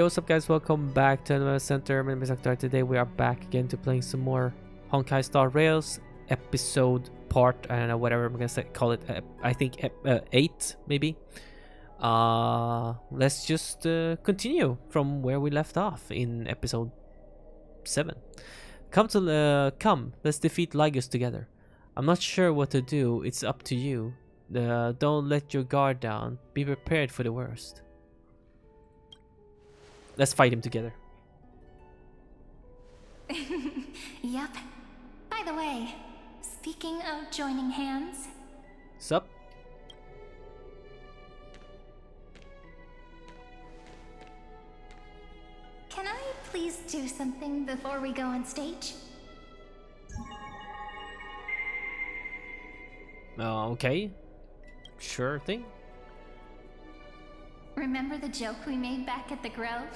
What's up guys, welcome back to AnimeHealthcenter. My name is Akhtar. Today we are back again to playing some more Honkai Star Rails episode part, I don't know, whatever I'm gonna call it, I think 8 maybe. Let's just continue from where we left off in episode 7. Come, let's defeat Lygus together. I'm not sure what to do, it's up to you. Don't let your guard down, be prepared for the worst. Let's fight him together. Yup. By the way, speaking of joining hands... Sup? Can I please do something before we go on stage? Okay. Sure thing. Remember the joke we made back at the Grove?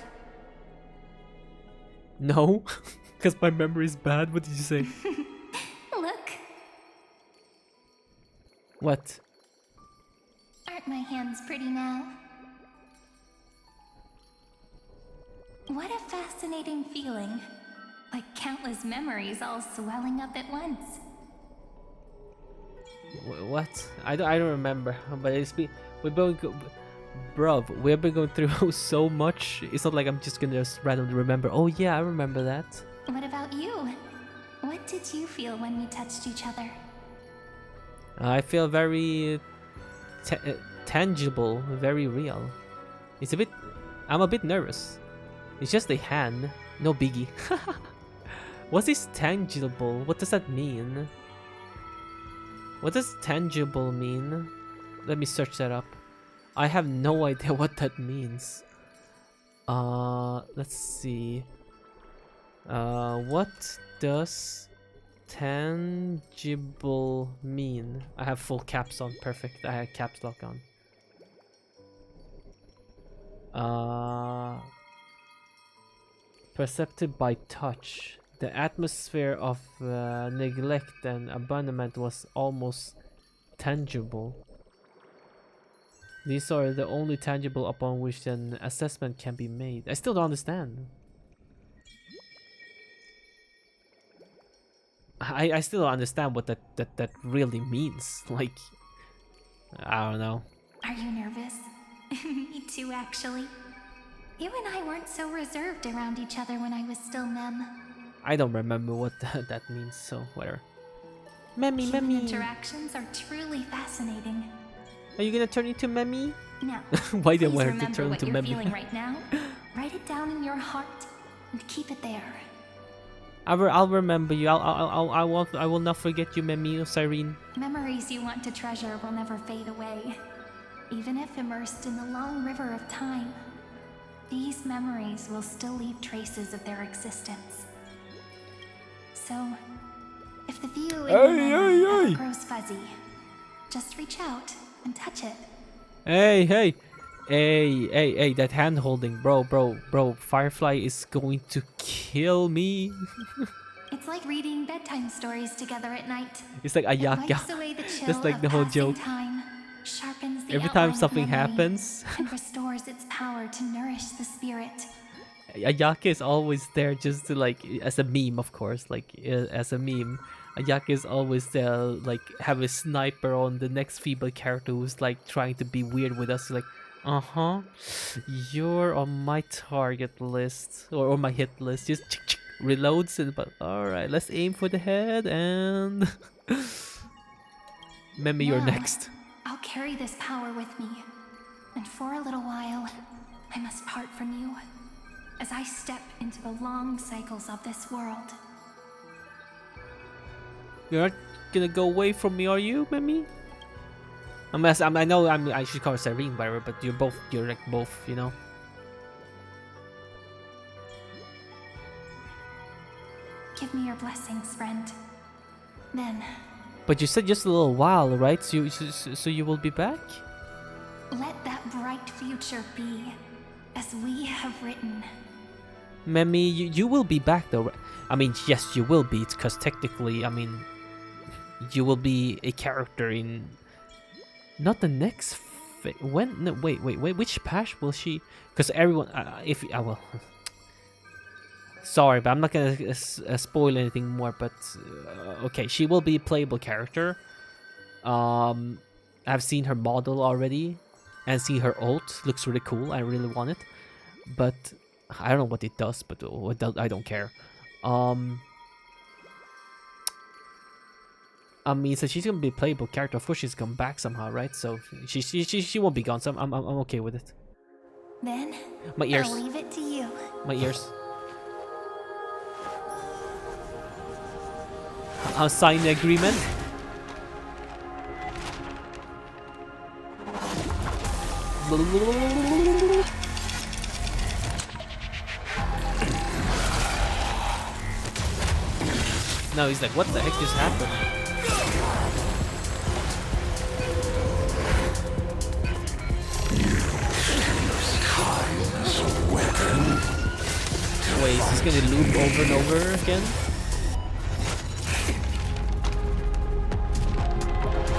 No, because my memory is bad. What did you say? Look. What? Aren't my hands pretty now? What a fascinating feeling. Like countless memories all swelling up at once. What? I don't remember. But we've been bro, we've been going through so much. It's not like I'm just gonna randomly remember. Oh yeah, I remember that. What about you? What did you feel when we touched each other? I feel very tangible, very real. I'm a bit nervous. It's just a hand, no biggie. What is tangible? What does that mean? What does tangible mean? Let me search that up. I have no idea what that means. Let's see. What does tangible mean? I have full caps on. Perfect. I have caps lock on. Perceptive by touch. The atmosphere of neglect and abandonment was almost tangible. These are the only tangible upon which an assessment can be made. I still don't understand. I still don't understand what that really means. Like, I don't know. Are you nervous? Me too, actually. You and I weren't so reserved around each other when I was still Mem. I don't remember what that means, so whatever. Memmy, Human Memmy. interactions are truly fascinating. Are you gonna turn into Memmy? Now, Why do I please want her to remember turn what into you're Memmy? feeling right now. Write it down in your heart and keep it there. I'll remember you. I will not forget you, Memmy or Cyrene. Memories you want to treasure will never fade away. Even if immersed in the long river of time, these memories will still leave traces of their existence. So, if the view in your memory ever grows fuzzy, just reach out and touch it. Hey, that hand holding, bro. Firefly is going to kill me. It's like reading bedtime stories together at night. It's like Ayaka. Wipes away the chill Just like of the whole passing joke. time, sharpens the Every time outline of something memory, happens, and restores its power to nourish the spirit. Ayaka is always there just to, like, as a meme, of course, like as a meme. Ayaka is always there, like, have a sniper on the next feeble character who's like trying to be weird with us, like, you're on my target list or my hit list. Just reloads and but all right, let's aim for the head and Memmy, you're Now, next. I'll carry this power with me, and for a little while, I must part from you as I step into the long cycles of this world. You're not gonna go away from me, are you, Memmy? I should call her Cyrene, by the way, but you're like both, you know. Give me your blessings, friend. Then, But you said just a little while, right? So you will be back? let that bright future be as we have written. Memmy, you will be back though. I mean, yes, you will be, because technically, I mean, you will be a character in not the next When? No, wait. Which patch will she? Because everyone, if I will. Sorry, but I'm not gonna spoil anything more. But okay, she will be a playable character. I've seen her model already, and see her ult. Looks really cool. I really want it, but I don't know what it does. But I don't care. I mean, so she's gonna be a playable character. Of course, she's come back somehow, right? So she won't be gone. So I'm okay with it. Then My ears. I'll leave it to you. My ears. I'll sign the agreement. No, he's like, what the heck just happened? Wait, is this gonna loop over and over again?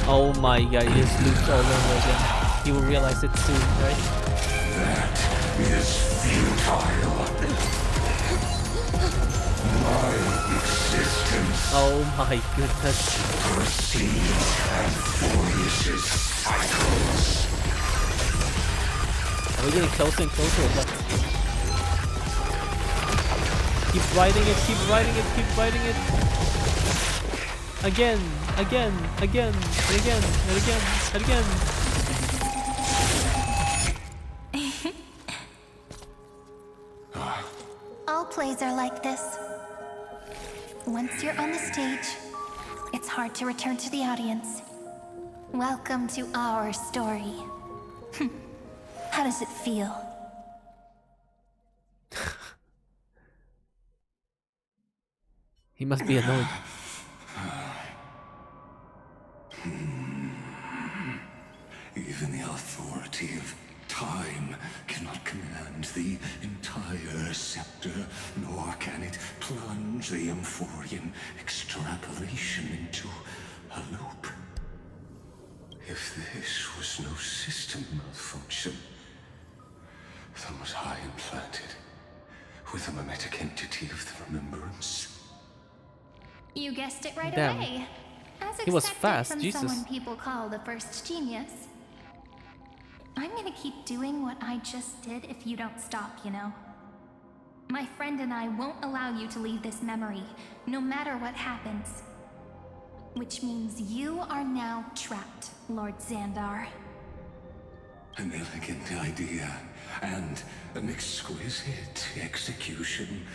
Oh my god, he just loops all over again. He will realize it soon, right? That is futile. My existence. Oh my goodness. Proceeds and flourishes cycles. Are we getting closer and closer or what? Keep riding it, keep riding it, keep riding it. Again, and again, and again. All plays are like this. Once you're on the stage, it's hard to return to the audience. Welcome to our story. How does it feel? He must be annoyed. Even the authority of time cannot command the entire scepter, nor can it plunge the Amphorian extrapolation into a loop. If this was no system malfunction, then was I implanted with a mimetic entity of the remembrance? You guessed it right Damn. away. As He was expected fast, from Jesus. someone people call the first genius. I'm gonna keep doing what I just did if you don't stop, you know. My friend and I won't allow you to leave this memory, no matter what happens. Which means you are now trapped, Lord Xandar. An elegant idea, and an exquisite execution.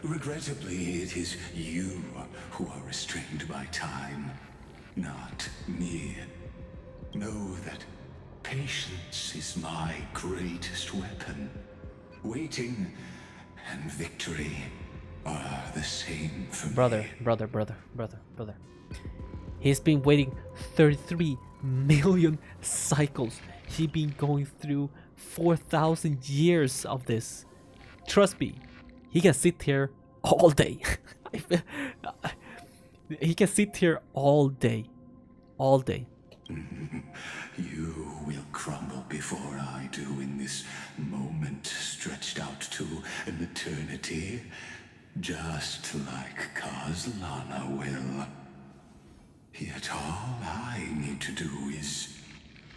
Regrettably, it is you who are restrained by time, not me. Know that patience is my greatest weapon. Waiting and victory are the same for me. Brother. He's been waiting 33 million cycles. He's been going through 4,000 years of this. Trust me, he can sit here all day. He can sit here all day. All day. You will crumble before I do in this moment stretched out to an eternity, just like Kozlana will. Yet all I need to do is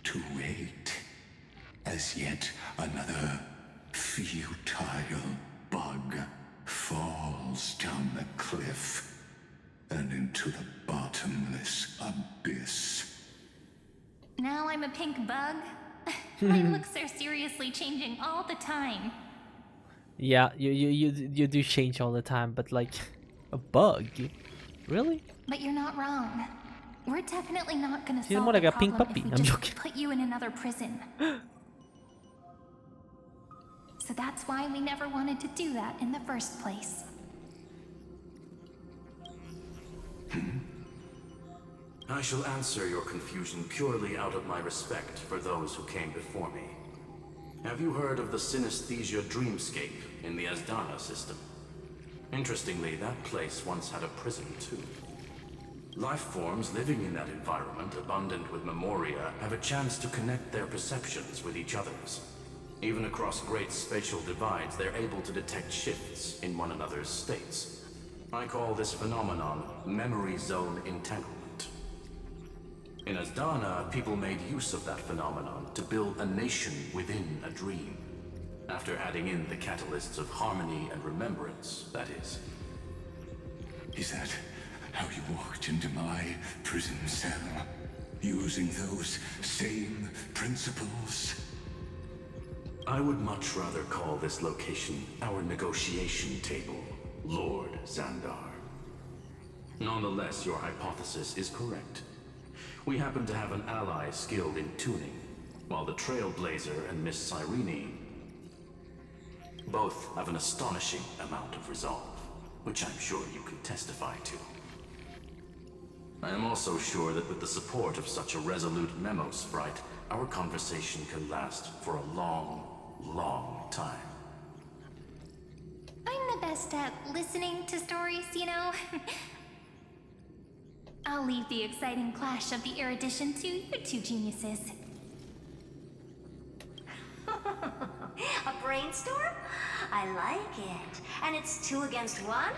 to wait, as yet another futile bug falls down the cliff and into the bottomless abyss. Now I'm a pink bug? My looks are seriously changing all the time. Yeah, you do change all the time, but like a bug, really? But you're not wrong. We're definitely not gonna She's solve more like the a pink problem puppy. if we I'm just joking. put you in another prison. So that's why we never wanted to do that in the first place. I shall answer your confusion purely out of my respect for those who came before me. Have you heard of the synesthesia dreamscape in the Asdana system? Interestingly, that place once had a prison too. Life forms living in that environment, abundant with memoria, have a chance to connect their perceptions with each other's. Even across great spatial divides, they're able to detect shifts in one another's states. I call this phenomenon memory zone entanglement. In Asdana, people made use of that phenomenon to build a nation within a dream. After adding in the catalysts of harmony and remembrance, that is. Is that how you walked into my prison cell? Using those same principles? I would much rather call this location our negotiation table, Lord Xandar. Nonetheless, your hypothesis is correct. We happen to have an ally skilled in tuning, while the Trailblazer and Miss Cyrene both have an astonishing amount of resolve, which I'm sure you can testify to. I am also sure that with the support of such a resolute memo sprite, our conversation can last for a long, long time. I'm the best at listening to stories, you know? I'll leave the exciting clash of the erudition to you two geniuses. A brainstorm? I like it. And it's 2 against 1?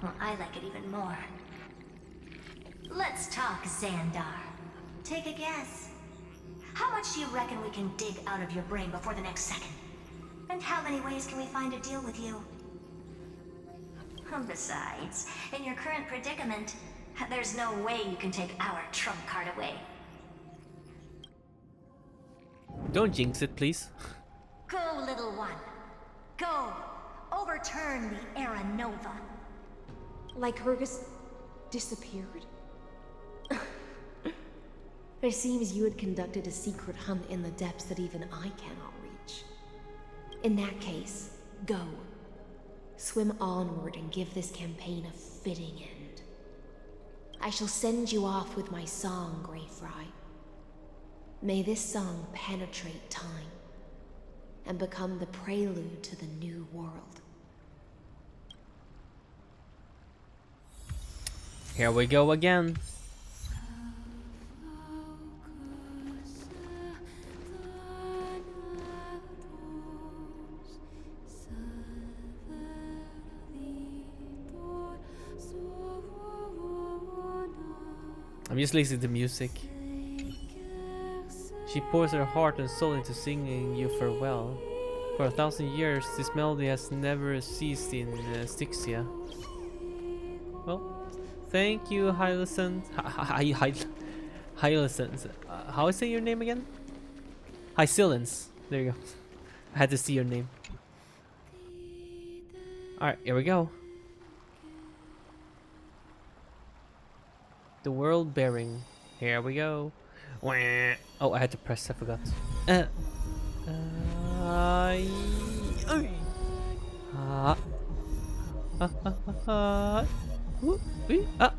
Well, I like it even more. Let's talk, Xandar. Take a guess. How much do you reckon we can dig out of your brain before the next second? And how many ways can we find to deal with you? Besides, in your current predicament, there's no way you can take our trump card away. Don't jinx it, please. Go, little one. Go. Overturn the Era Nova. Like Hergus disappeared? It seems you had conducted a secret hunt in the depths that even I cannot reach. In that case, go. Swim onward and give this campaign a fitting end. I shall send you off with my song, Greyfry. May this song penetrate time and become the prelude to the new world. Here we go again. I'm just listening to music. She pours her heart and soul into singing you farewell. For 1,000 years, this melody has never ceased in Styxia. Well, thank you, Hyacinth. Hyacinth. How is your name again? Hyacinth. There you go. I had to see your name. Alright, here we go. The world bearing. Here we go. Oh, I had to press. I forgot.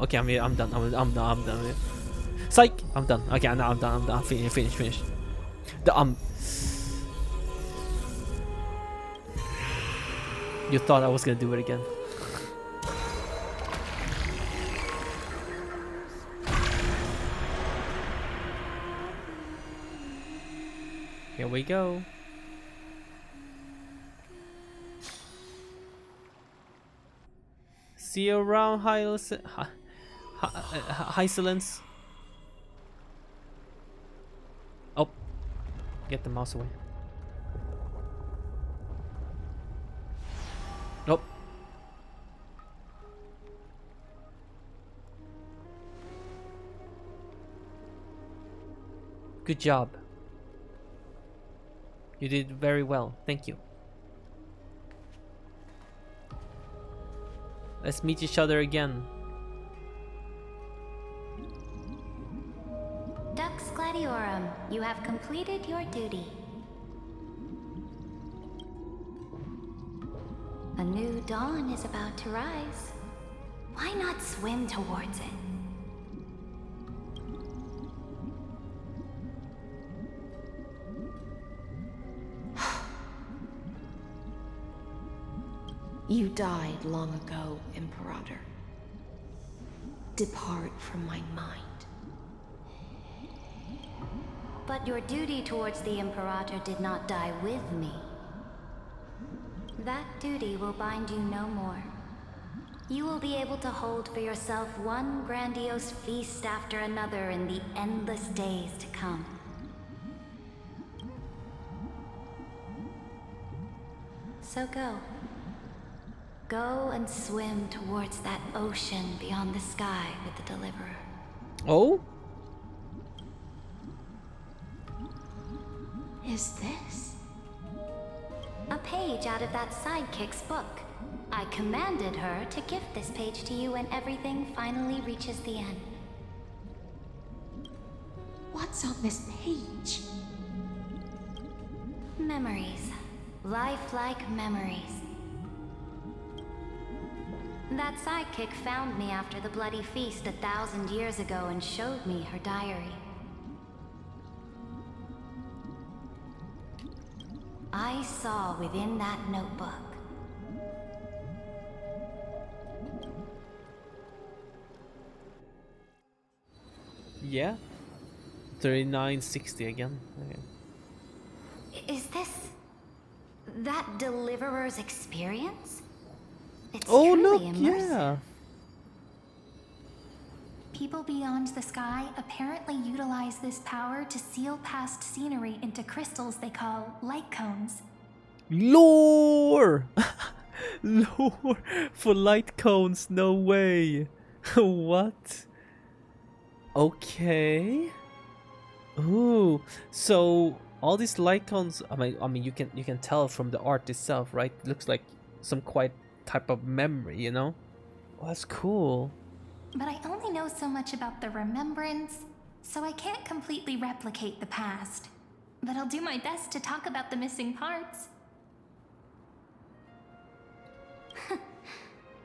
Okay, I'm done. I'm done. Psych! I'm done. Okay, now I'm done. I'm done. Finished. You thought I was gonna do it again. Here we go. See you around, Hyacinth. Oh, get the mouse away. Nope. Good job. You did very well. Thank you. Let's meet each other again. Dux Gladiorum, you have completed your duty. A new dawn is about to rise. Why not swim towards it? You died long ago, Imperator. depart from my mind. But your duty towards the Imperator did not die with me. That duty will bind you no more. You will be able to hold for yourself one grandiose feast after another in the endless days to come. So go. Go and swim towards that ocean beyond the sky with the Deliverer. Oh? Is this? A page out of that sidekick's book. I commanded her to gift this page to you when everything finally reaches the end. What's on this page? Memories. Lifelike memories. That sidekick found me after the bloody feast 1,000 years ago and showed me her diary. I saw within that notebook Yeah. 3960 again. Okay. Is this that Deliverer's experience? It's Oh truly look, immersive. yeah. People beyond the sky apparently utilize this power to seal past scenery into crystals they call light cones. Lore! Lore for light cones, no way. What? Okay. Ooh, so all these light cones, I mean you can tell from the art itself, right? It looks like some quite type of memory, you know? Oh, that's cool. But I only know so much about the remembrance, so I can't completely replicate the past. But I'll do my best to talk about the missing parts.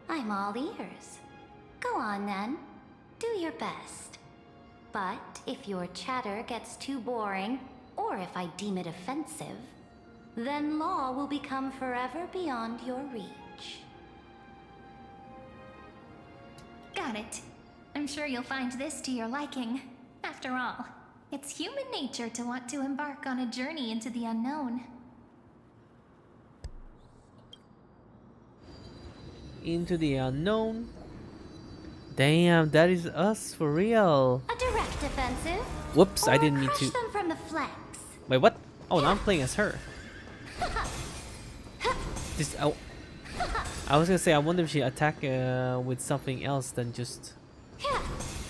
I'm all ears. Go on then. Do your best. But if your chatter gets too boring, or if I deem it offensive, then law will become forever beyond your reach. Got it. I'm sure you'll find this to your liking. After all, it's human nature to want to embark on a journey into the unknown. Into the unknown. Damn, that is us for real. A direct offensive? Whoops, I Or didn't mean crush to. them from the flanks. Wait, what? Oh, now I'm playing as her. This, I was gonna say, I wonder if she attack with something else than just.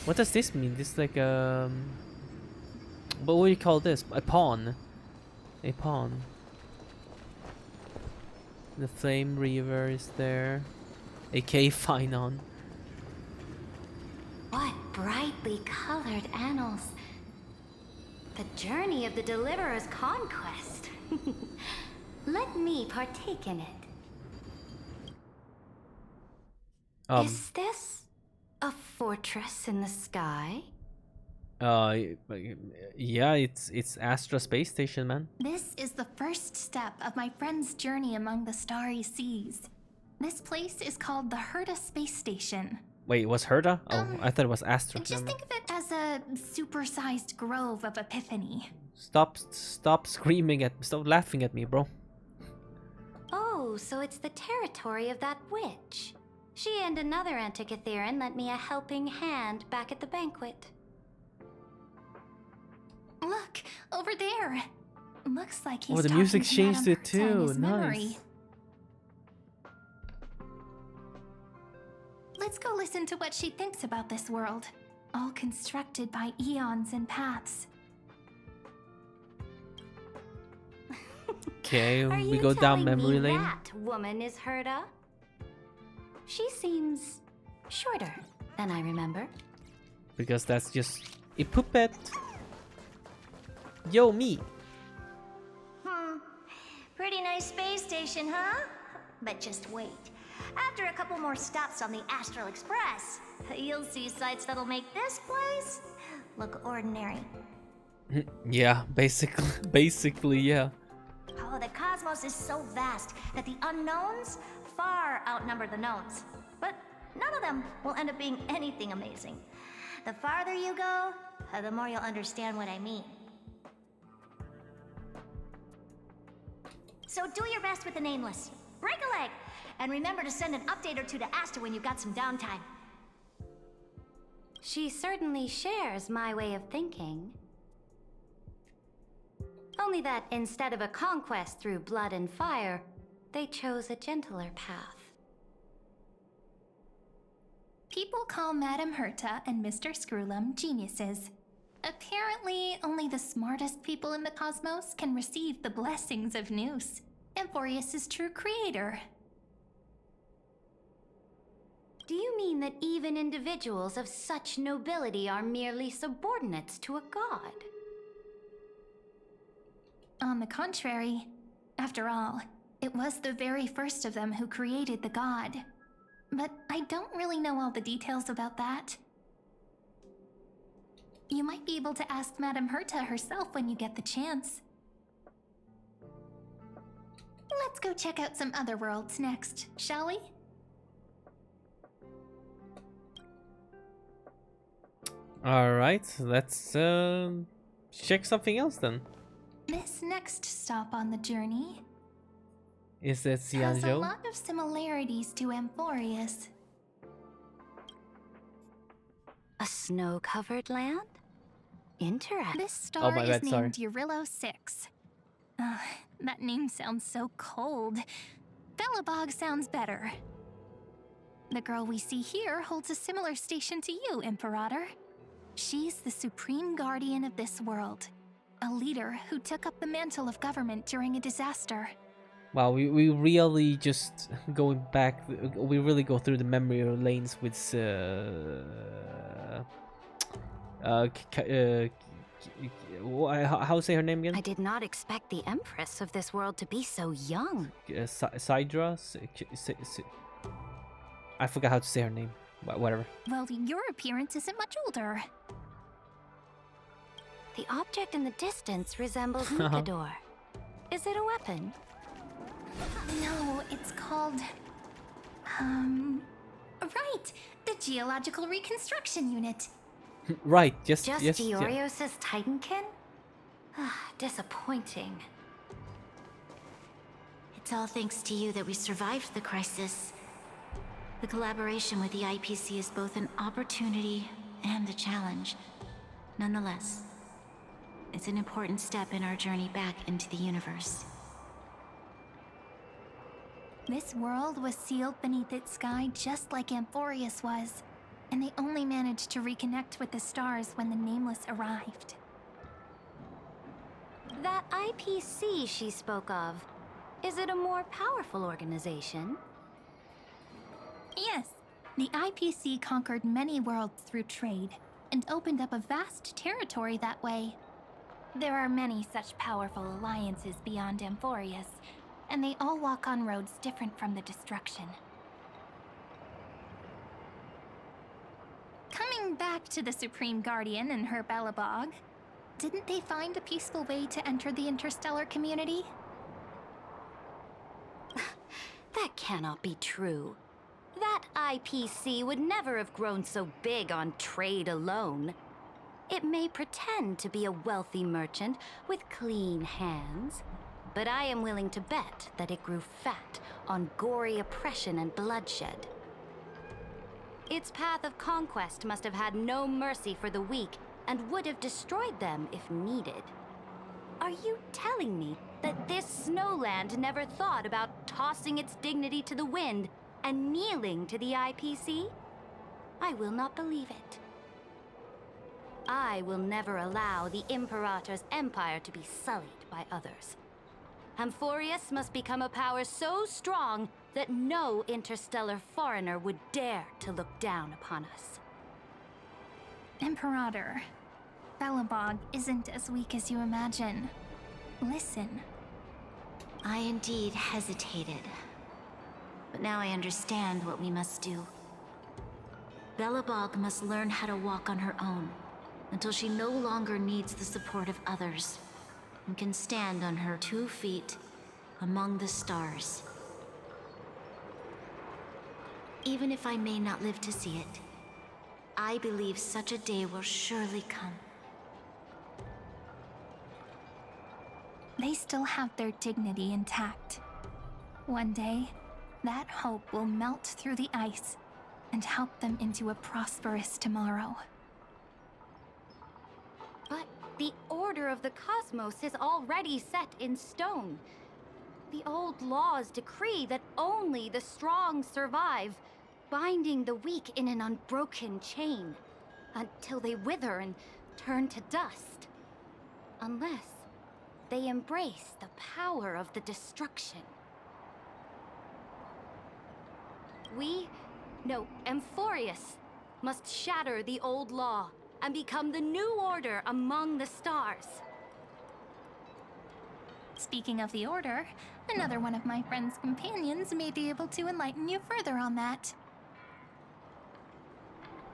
What does this mean? This like what do you call this? A pawn. A pawn. The flame reaver is there. AK Finon. What brightly colored annals. The journey of the Deliverer's conquest. Let me partake in it. Is this a fortress in the sky? Yeah, it's Astra space station, man. This is the first step of my friend's journey among the starry seas. This place is called the Herta Space Station. Wait, was Herta? Oh, I thought it was Astra. Just think of it as a supersized grove of epiphany. Stop screaming at, stop laughing at me, bro. Oh, so it's the territory of that witch. She and another Antikytherian lent me a helping hand back at the banquet. Look, over there. Looks like he's Oh, the talking music to changed Madame it Herta in too. his memory. Nice. Let's go listen to what she thinks about this world, all constructed by eons and paths. Okay, Are we you go down telling memory me lane. That woman is Herta? She seems shorter than I remember. Because that's just a puppet. Yo, me. Pretty nice space station, huh? But just wait. After a couple more stops on the Astral Express, you'll see sights that'll make this place look ordinary. Yeah, basically, yeah. Oh, the cosmos is so vast that the unknowns far outnumber the knowns. But none of them will end up being anything amazing. The farther you go, the more you'll understand what I mean. So do your best with the nameless. Break a leg! And remember to send an update or two to Asta when you've got some downtime. She certainly shares my way of thinking. Only that instead of a conquest through blood and fire, they chose a gentler path. People call Madame Herta and Mr. Screwlum geniuses. Apparently, only the smartest people in the cosmos can receive the blessings of Noos, Amphorius' true creator. Do you mean that even individuals of such nobility are merely subordinates to a god? On the contrary, after all, it was the very first of them who created the god. But I don't really know all the details about that. You might be able to ask Madame Herta herself when you get the chance. Let's go check out some other worlds next, shall we? Alright, let's check something else then. This next stop on the journey Is it has a Xianzhou? lot of similarities to Amphorius. A snow-covered land? Interesting. This star my is bad, sorry. named Eurillo 6. That name sounds so cold. Belobog sounds better. The girl we see here holds a similar station to you, Imperator. She's the supreme guardian of this world. A leader who took up the mantle of government during a disaster. Wow, we really just going back. We really go through the memory lanes with how say her name again? I did not expect the Empress of this world to be so young. Sidra. I forgot how to say her name. Whatever. Well, your appearance isn't much older. The object in the distance resembles Mikador. Is it a weapon? No, it's called... Right! The Geological Reconstruction Unit. Right. Just Just yes. Yeah. Diorios' Titankin? Disappointing. It's all thanks to you that we survived the crisis. The collaboration with the IPC is both an opportunity and a challenge. Nonetheless, it's an important step in our journey back into the universe. This world was sealed beneath its sky just like Amphorius was, and they only managed to reconnect with the stars when the Nameless arrived. That IPC she spoke of, is it a more powerful organization? Yes, the IPC conquered many worlds through trade, and opened up a vast territory that way. There are many such powerful alliances beyond Amphorius, and they all walk on roads different from the destruction. Coming back to the Supreme Guardian and her Belobog, didn't they find a peaceful way to enter the interstellar community? That cannot be true. That IPC would never have grown so big on trade alone. It may pretend to be a wealthy merchant with clean hands, but I am willing to bet that it grew fat on gory oppression and bloodshed. Its path of conquest must have had no mercy for the weak and would have destroyed them if needed. Are you telling me that this snowland never thought about tossing its dignity to the wind and kneeling to the IPC? I will not believe it. I will never allow the Imperator's empire to be sullied by others. Amphorius must become a power so strong that no interstellar foreigner would dare to look down upon us. Imperator, Belobog isn't as weak as you imagine. Listen. I indeed hesitated. But now I understand what we must do. Belobog must learn how to walk on her own, until she no longer needs the support of others, and can stand on her 2 feet among the stars. Even if I may not live to see it, I believe such a day will surely come. They still have their dignity intact. One day, that hope will melt through the ice and help them into a prosperous tomorrow. But the order of the cosmos is already set in stone. The old laws decree that only the strong survive, binding the weak in an unbroken chain, until they wither and turn to dust. Unless they embrace the power of the destruction. Amphorius must shatter the old law and become the new order among the stars. Speaking of the Order, another one of my friend's companions may be able to enlighten you further on that.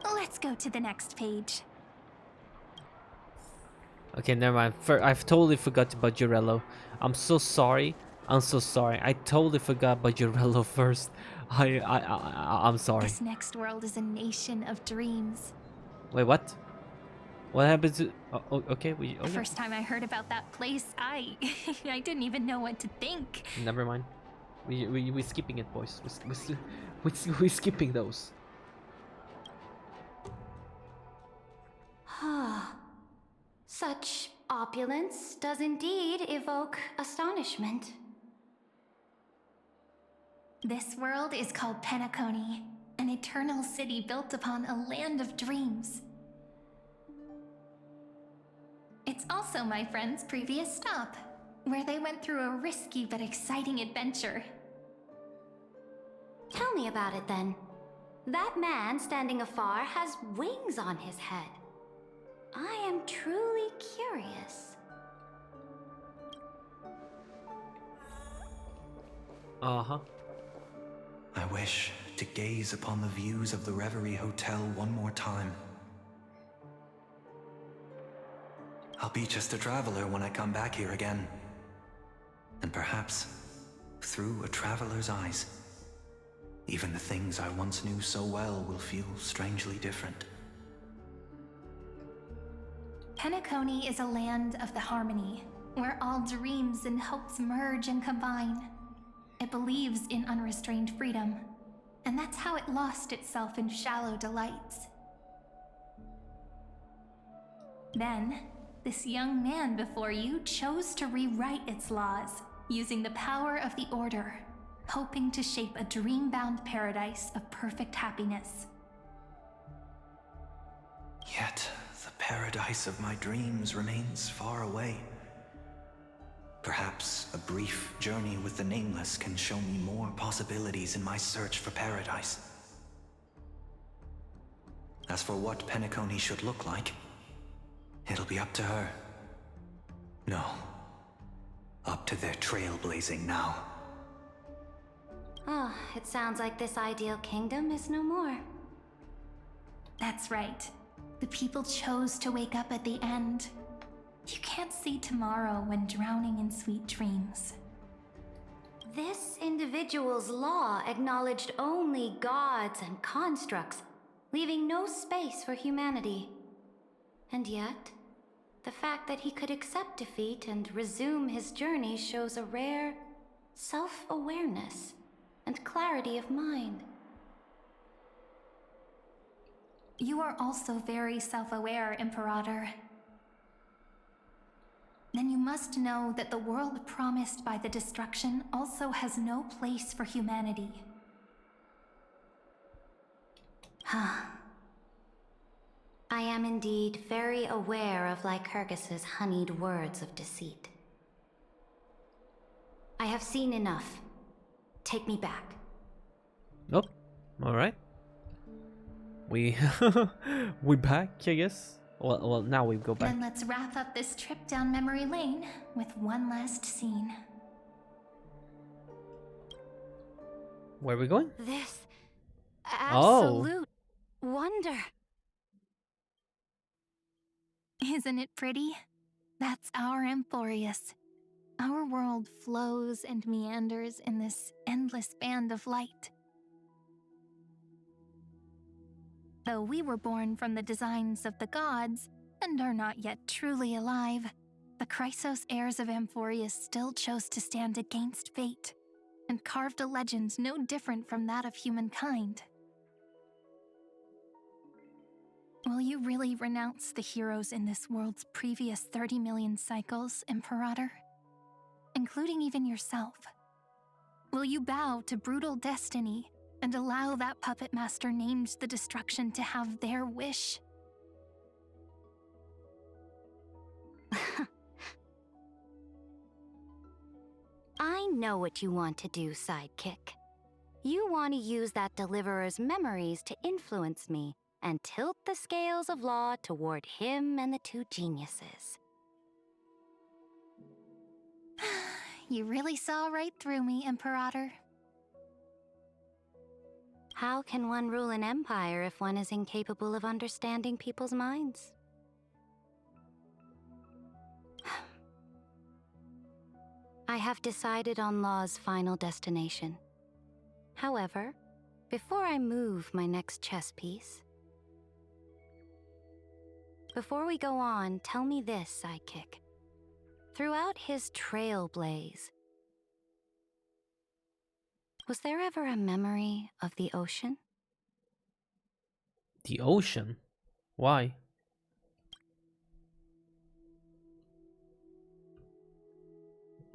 Let's go to the next page. Okay, never mind. I've totally forgot about Jorello. I'm so sorry. I'm so sorry. I totally forgot about Jorello first. I'm sorry. This next world is a nation of dreams. Wait, what? What happened to? Okay, The first time I heard about that place, I didn't even know what to think. Never mind. We're skipping it, boys. We're skipping those. Such opulence does indeed evoke astonishment. This world is called Penacony, an eternal city built upon a land of dreams. It's also my friend's previous stop, where they went through a risky but exciting adventure. Tell me about it then. That man standing afar has wings on his head. I am truly curious. Uh-huh. I wish to gaze upon the views of the Reverie Hotel one more time. I'll be just a traveler when I come back here again. And perhaps, through a traveler's eyes, even the things I once knew so well will feel strangely different. Penacony is a land of the harmony, where all dreams and hopes merge and combine. It believes in unrestrained freedom, and that's how it lost itself in shallow delights. Then, this young man before you chose to rewrite its laws, using the power of the Order, hoping to shape a dream-bound paradise of perfect happiness. Yet, the paradise of my dreams remains far away. Perhaps a brief journey with the Nameless can show me more possibilities in my search for paradise. As for what Penacony should look like, it'll be up to her. No, up to their trailblazing now. Oh, it sounds like this ideal kingdom is no more. That's right. The people chose to wake up at the end. You can't see tomorrow when drowning in sweet dreams. This individual's law acknowledged only gods and constructs, leaving no space for humanity. And yet, the fact that he could accept defeat and resume his journey shows a rare self-awareness and clarity of mind. You are also very self-aware, Imperator. Then you must know that the world promised by the destruction also has no place for humanity. I am indeed very aware of Lycurgus's honeyed words of deceit. I have seen enough. Take me back. Nope. All right. We back, I guess. Well, now we go back. Then let's wrap up this trip down memory lane with one last scene. Where are we going? This absolute Oh. wonder. Isn't it pretty? That's our Amphorius. Our world flows and meanders in this endless band of light. Though we were born from the designs of the gods and are not yet truly alive, the Chrysos heirs of Amphorius still chose to stand against fate and carved a legend no different from that of humankind. Will you really renounce the heroes in this world's previous 30 million cycles, Imperator? Including even yourself? Will you bow to brutal destiny and allow that puppet master named the destruction to have their wish? I know what you want to do, sidekick. You want to use that deliverer's memories to influence me and tilt the scales of law toward him and the two geniuses. You really saw right through me, Imperator. How can one rule an empire if one is incapable of understanding people's minds? I have decided on Law's final destination. However, before I move my next chess piece... Before we go on, tell me this, sidekick. Throughout his trailblaze, was there ever a memory of the ocean? The ocean? Why?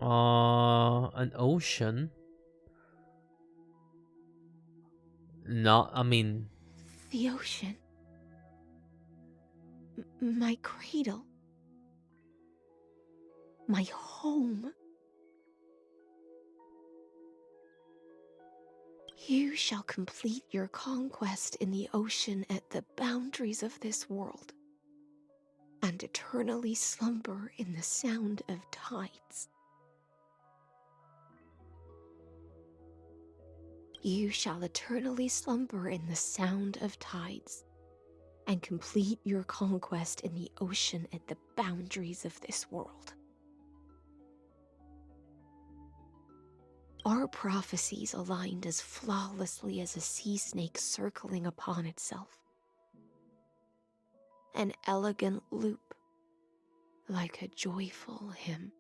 An ocean? No, I mean... The ocean. My cradle. My home. You shall complete your conquest in the ocean at the boundaries of this world, and eternally slumber in the sound of tides. You shall eternally slumber in the sound of tides, and complete your conquest in the ocean at the boundaries of this world. Our prophecies aligned as flawlessly as a sea snake circling upon itself. An elegant loop, like a joyful hymn.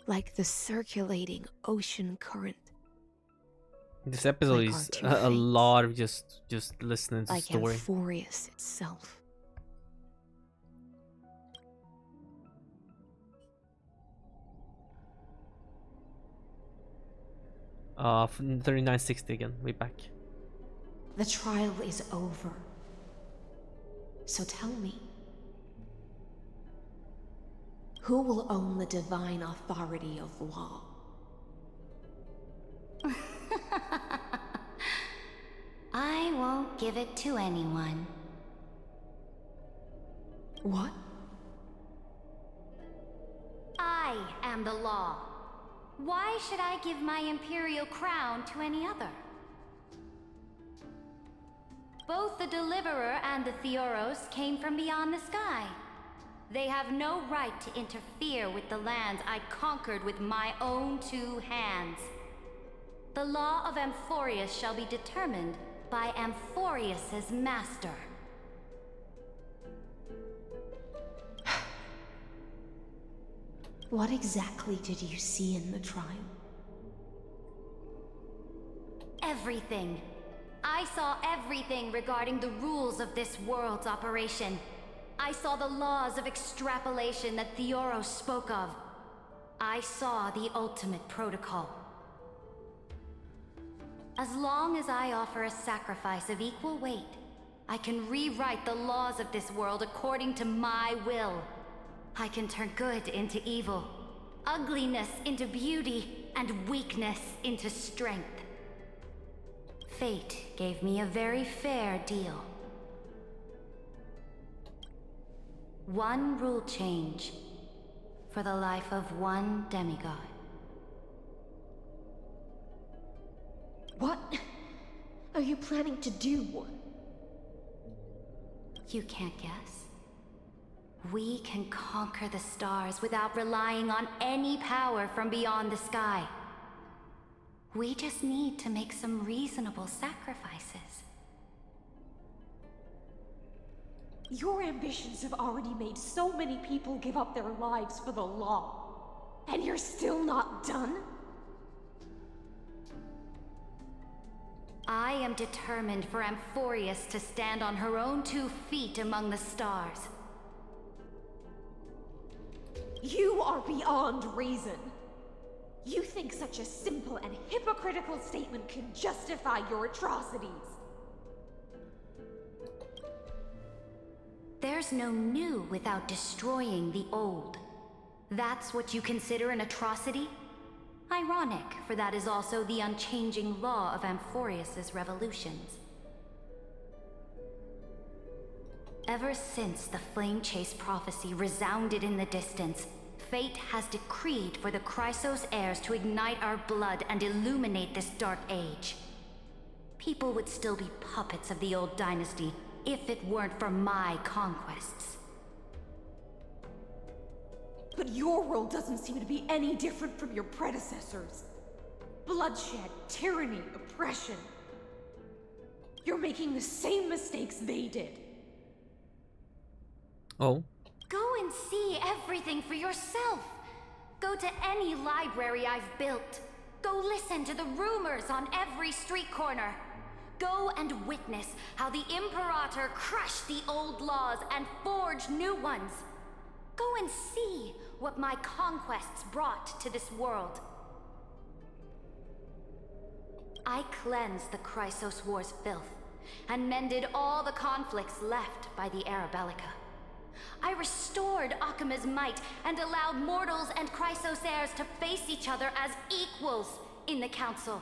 Like the circulating ocean current. This episode Like is our two a fates. lot of just listening to Like story. Amphorius itself. 3960 again, way back. The trial is over. So tell me, who will own the divine authority of law? I won't give it to anyone. What? I am the law. Why should I give my imperial crown to any other? Both the Deliverer and the Theoros came from beyond the sky. They have no right to interfere with the lands I conquered with my own two hands. The law of Amphorius shall be determined by Amphorius's master. What exactly did you see in the trial? Everything. I saw everything regarding the rules of this world's operation. I saw the laws of extrapolation that Theoros spoke of. I saw the ultimate protocol. As long as I offer a sacrifice of equal weight, I can rewrite the laws of this world according to my will. I can turn good into evil, ugliness into beauty, and weakness into strength. Fate gave me a very fair deal. One rule change for the life of one demigod. What are you planning to do? You can't guess. We can conquer the stars without relying on any power from beyond the sky. We just need to make some reasonable sacrifices. Your ambitions have already made so many people give up their lives for the law. And you're still not done? I am determined for Amphorius to stand on her own 2 feet among the stars. You are beyond reason. You think such a simple and hypocritical statement can justify your atrocities. There's no new without destroying the old. That's what you consider an atrocity? Ironic, for that is also the unchanging law of Amphorius's revolutions. Ever since the Flame Chase prophecy resounded in the distance, fate has decreed for the Chrysos heirs to ignite our blood and illuminate this dark age. People would still be puppets of the old dynasty if it weren't for my conquests. But your world doesn't seem to be any different from your predecessors. Bloodshed, tyranny, oppression. You're making the same mistakes they did. Oh? Go and see everything for yourself. Go to any library I've built. Go listen to the rumors on every street corner. Go and witness how the Imperator crushed the old laws and forged new ones. Go and see what my conquests brought to this world. I cleansed the Chrysos War's filth and mended all the conflicts left by the Era Bellica. I restored Akima's might and allowed mortals and Chrysos heirs to face each other as equals in the Council.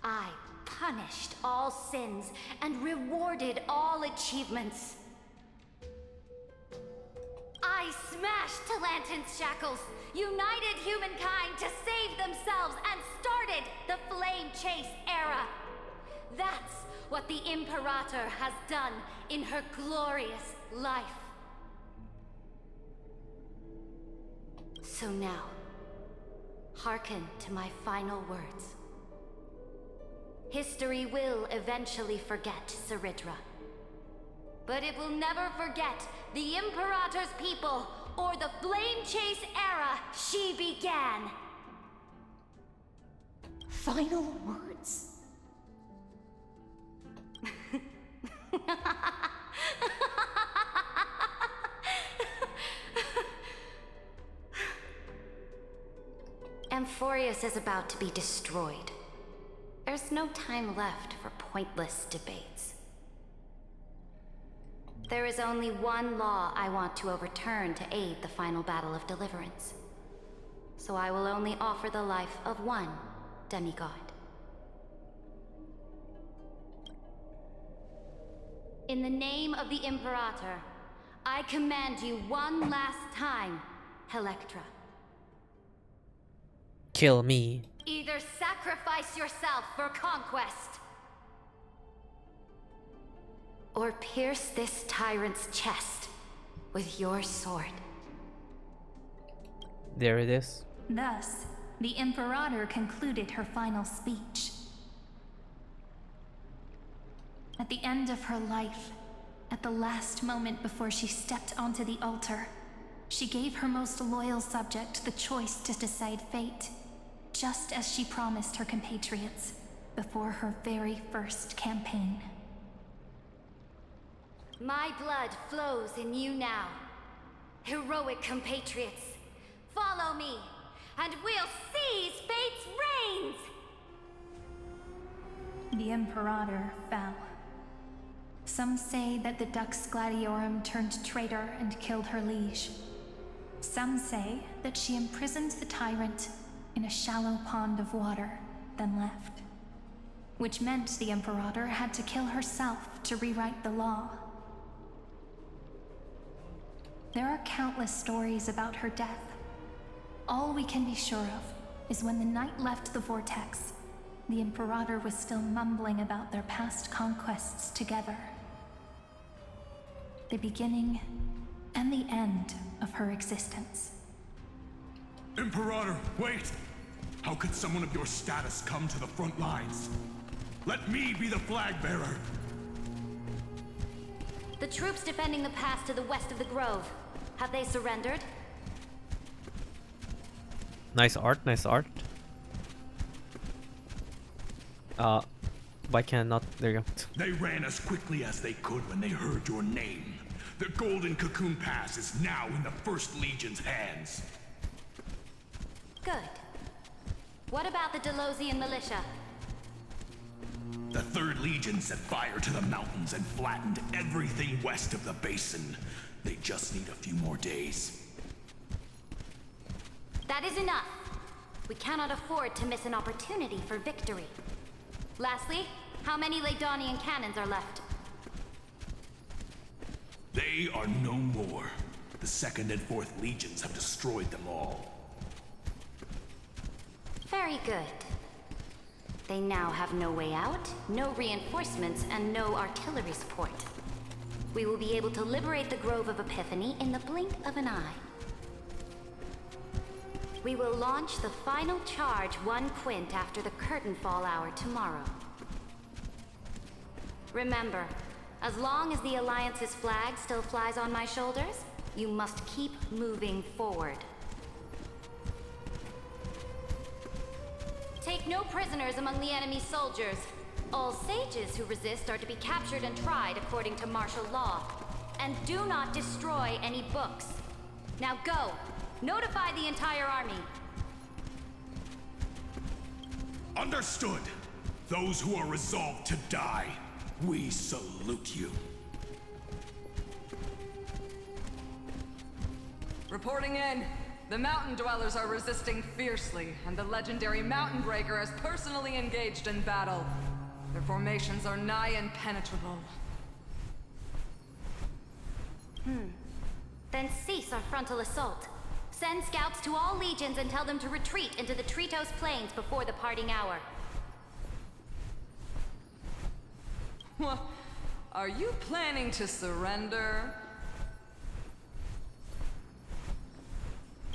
I punished all sins and rewarded all achievements. I smashed Talantin's shackles, united humankind to save themselves, and started the Flame Chase era. That's what the Imperator has done in her glorious life. So now, hearken to my final words. History will eventually forget Ceridra. But it will never forget the Imperator's people or the Flame Chase era she began. Final words? Amphorius is about to be destroyed. There's no time left for pointless debates. There is only one law I want to overturn to aid the final battle of deliverance. So I will only offer the life of one demigod. In the name of the Imperator, I command you one last time, Electra. Kill me. Either sacrifice yourself for conquest, or pierce this tyrant's chest with your sword. There it is. Thus, the Imperator concluded her final speech. At the end of her life, at the last moment before she stepped onto the altar, she gave her most loyal subject the choice to decide fate, just as she promised her compatriots before her very first campaign. My blood flows in you now. Heroic compatriots, follow me, and we'll seize fate's reins! The Imperator fell. Some say that the Dux Gladiorum turned traitor and killed her liege. Some say that she imprisoned the tyrant in a shallow pond of water, then left. Which meant the Imperator had to kill herself to rewrite the law. There are countless stories about her death. All we can be sure of is when the knight left the vortex, the Imperator was still mumbling about their past conquests together. The beginning and the end of her existence. Imperator, wait! How could someone of your status come to the front lines? Let me be the flag bearer. The troops defending the pass to the west of the grove. Have they surrendered? Nice art, nice art. Why cannot? There you go. They ran as quickly as they could when they heard your name. The Golden Cocoon Pass is now in the First Legion's hands. Good. What about the Delosian militia? The Third Legion set fire to the mountains and flattened everything west of the basin. They just need a few more days. That is enough. We cannot afford to miss an opportunity for victory. Lastly, how many Ladonian cannons are left? They are no more. The Second and Fourth Legions have destroyed them all. Very good. They now have no way out, no reinforcements, and no artillery support. We will be able to liberate the Grove of Epiphany in the blink of an eye. We will launch the final charge 1 quint after the curtain fall hour tomorrow. Remember, as long as the Alliance's flag still flies on my shoulders, you must keep moving forward. Take no prisoners among the enemy soldiers. All sages who resist are to be captured and tried according to martial law. And do not destroy any books. Now go! Notify the entire army. Understood. Those who are resolved to die, we salute you. Reporting in. The mountain dwellers are resisting fiercely, and the legendary Mountain Breaker has personally engaged in battle. Their formations are nigh impenetrable. Then cease our frontal assault. Send scouts to all legions and tell them to retreat into the Tritos Plains before the parting hour. What? Are you planning to surrender?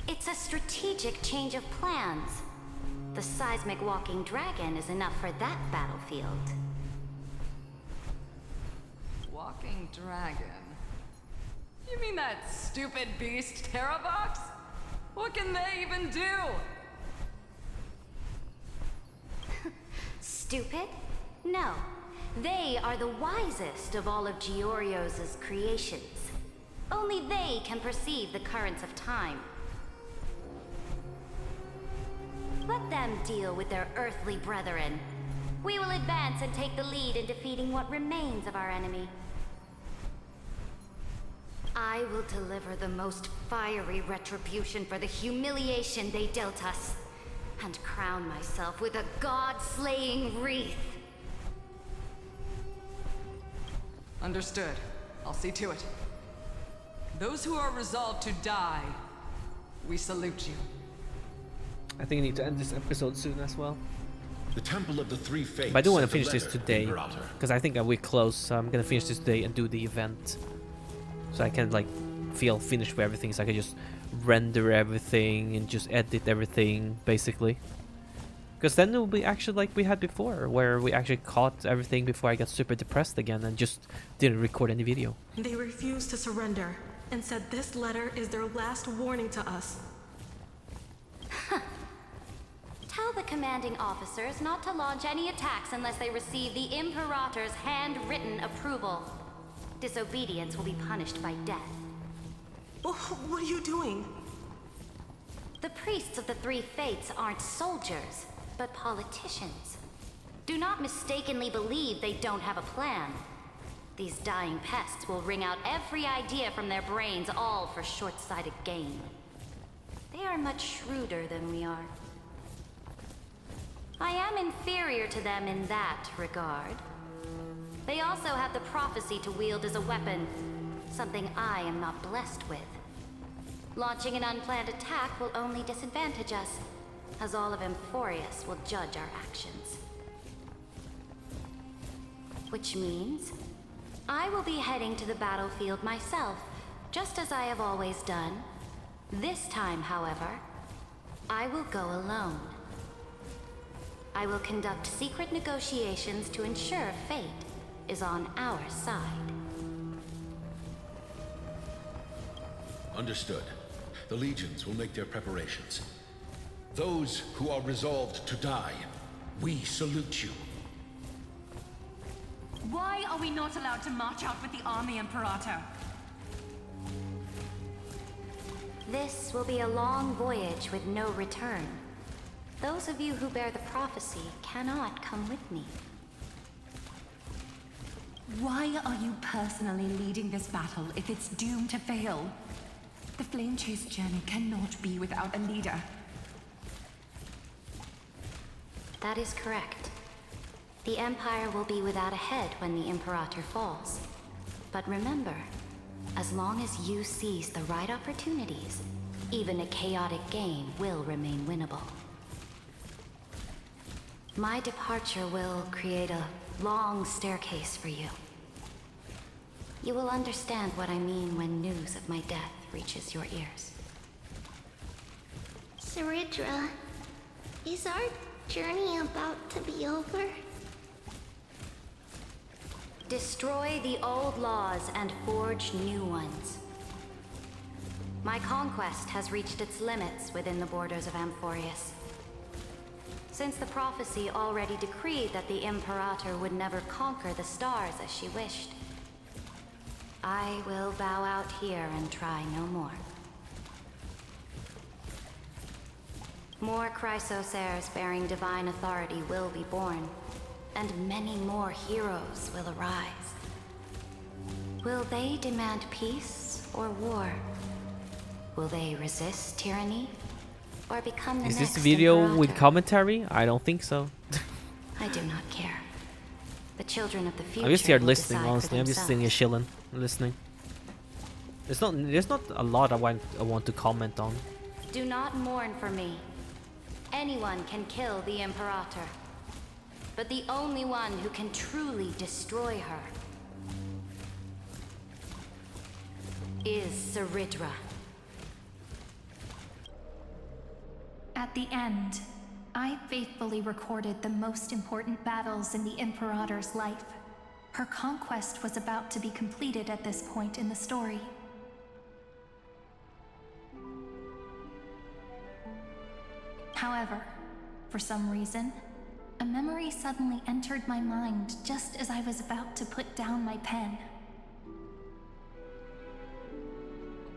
It's a strategic change of plans. The seismic walking dragon is enough for that battlefield. Walking dragon? You mean that stupid beast, Terravox? What can they even do? Stupid? No. They are the wisest of all of Giorio's creations. Only they can perceive the currents of time. Let them deal with their earthly brethren. We will advance and take the lead in defeating what remains of our enemy. I will deliver the most fiery retribution for the humiliation they dealt us, and crown myself with a god-slaying wreath. Understood. I'll see to it. Those who are resolved to die, we salute you. I think I need to end this episode soon as well. The Temple of the Three Fates. But I do want to sent a finish this letter, today, Imperator. because I think we're close. So I'm gonna finish this today and do the event, so I can like feel finished with everything. So I can just render everything and just edit everything basically. Because then it will be actually like we had before, where we actually caught everything before I got super depressed again and just didn't record any video. They refused to surrender and said this letter is their last warning to us. Tell the commanding officers not to launch any attacks unless they receive the Imperator's handwritten approval. Disobedience will be punished by death. What are you doing? The priests of the Three Fates aren't soldiers, but politicians. Do not mistakenly believe they don't have a plan. These dying pests will wring out every idea from their brains, all for short-sighted gain. They are much shrewder than we are. I am inferior to them in that regard. They also have the prophecy to wield as a weapon, something I am not blessed with. Launching an unplanned attack will only disadvantage us, as all of Emphorius will judge our actions. Which means, I will be heading to the battlefield myself, just as I have always done. This time, however, I will go alone. I will conduct secret negotiations to ensure fate is on our side. Understood. The legions will make their preparations. Those who are resolved to die, we salute you. Why are we not allowed to march out with the army, Imperator? This will be a long voyage with no return. Those of you who bear the prophecy cannot come with me. Why are you personally leading this battle if it's doomed to fail? The Flame Chase journey cannot be without a leader. That is correct. The Empire will be without a head when the Imperator falls. But remember, as long as you seize the right opportunities, even a chaotic game will remain winnable. My departure will create a long staircase for you. You will understand what I mean when news of my death reaches your ears. Saridra, is our journey about to be over? Destroy the old laws and forge new ones. My conquest has reached its limits within the borders of Amphorius. Since the prophecy already decreed that the Imperator would never conquer the stars as she wished, I will bow out here and try no more. More Chrysosaurs bearing divine authority will be born, and many more heroes will arise. Will they demand peace or war? Will they resist tyranny or become the Is next this video Imperator? with commentary? I don't think so. I do not care. The children of the future I'm just here will listening, decide for honestly. I'm just sitting here themselves. chilling, listening. There's not a lot I want to comment on. Do not mourn for me. Anyone can kill the Imperator. But the only one who can truly destroy her is Saridra. At the end, I faithfully recorded the most important battles in the Imperator's life. Her conquest was about to be completed at this point in the story. However, for some reason, a memory suddenly entered my mind just as I was about to put down my pen.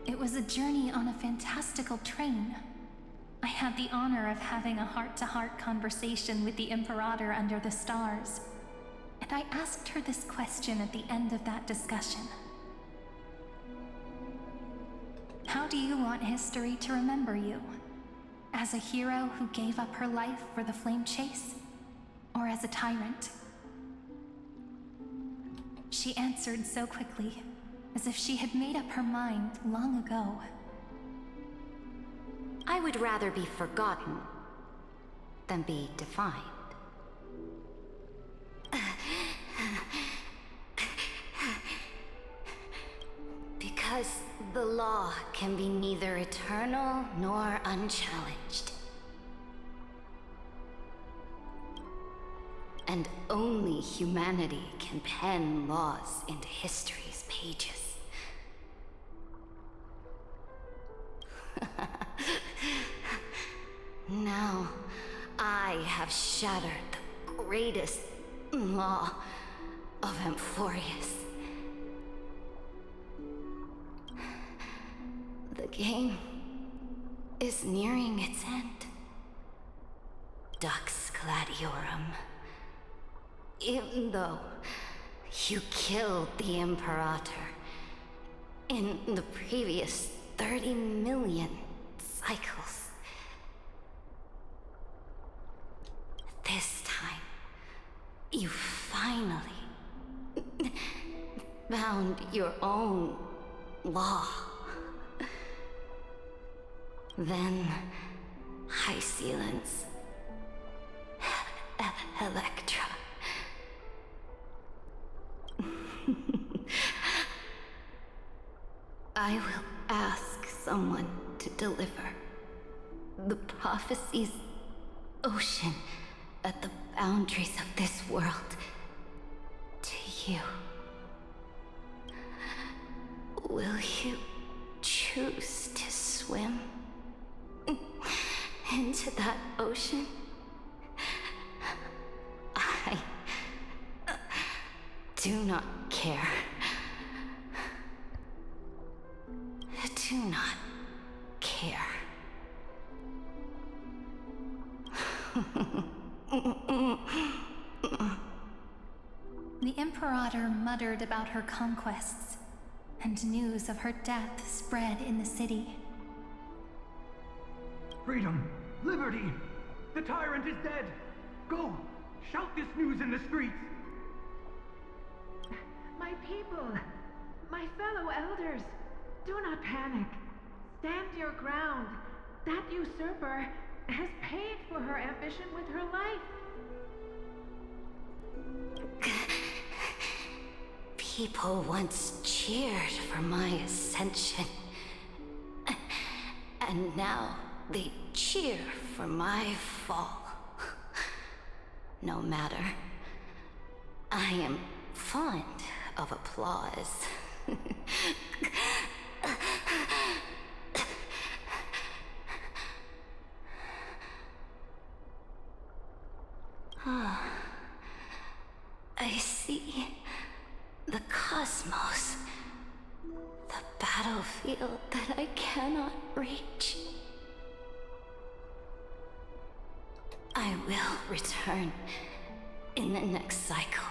It was a journey on a fantastical train. I had the honor of having a heart-to-heart conversation with the Imperator under the stars, and I asked her this question at the end of that discussion. How do you want history to remember you? As a hero who gave up her life for the Flame Chase? Or as a tyrant? She answered so quickly, as if she had made up her mind long ago. I would rather be forgotten than be defined. Because the law can be neither eternal nor unchallenged. And only humanity can pen laws into history's pages. Now, I have shattered the greatest law of Amphorius. The game is nearing its end. Dux Gladiorum. Even though you killed the Imperator in the previous 30 million cycles, this time, you finally found your own law. Then, High Sealants, Electra. I will ask someone to deliver the prophecy's ocean at the boundaries of this world to you. Will you choose to swim into that ocean? I do not care. Do not care. The Imperator muttered about her conquests, and news of her death spread in the city. Freedom! Liberty! The tyrant is dead! Go! Shout this news in the streets! My people, my fellow elders, do not panic. Stand your ground. That usurper has paid for her ambition with her life. People once cheered for my ascension. And now they cheer for my fall. No matter. I am fond of applause. I see the cosmos, the battlefield that I cannot reach. I will return in the next cycle.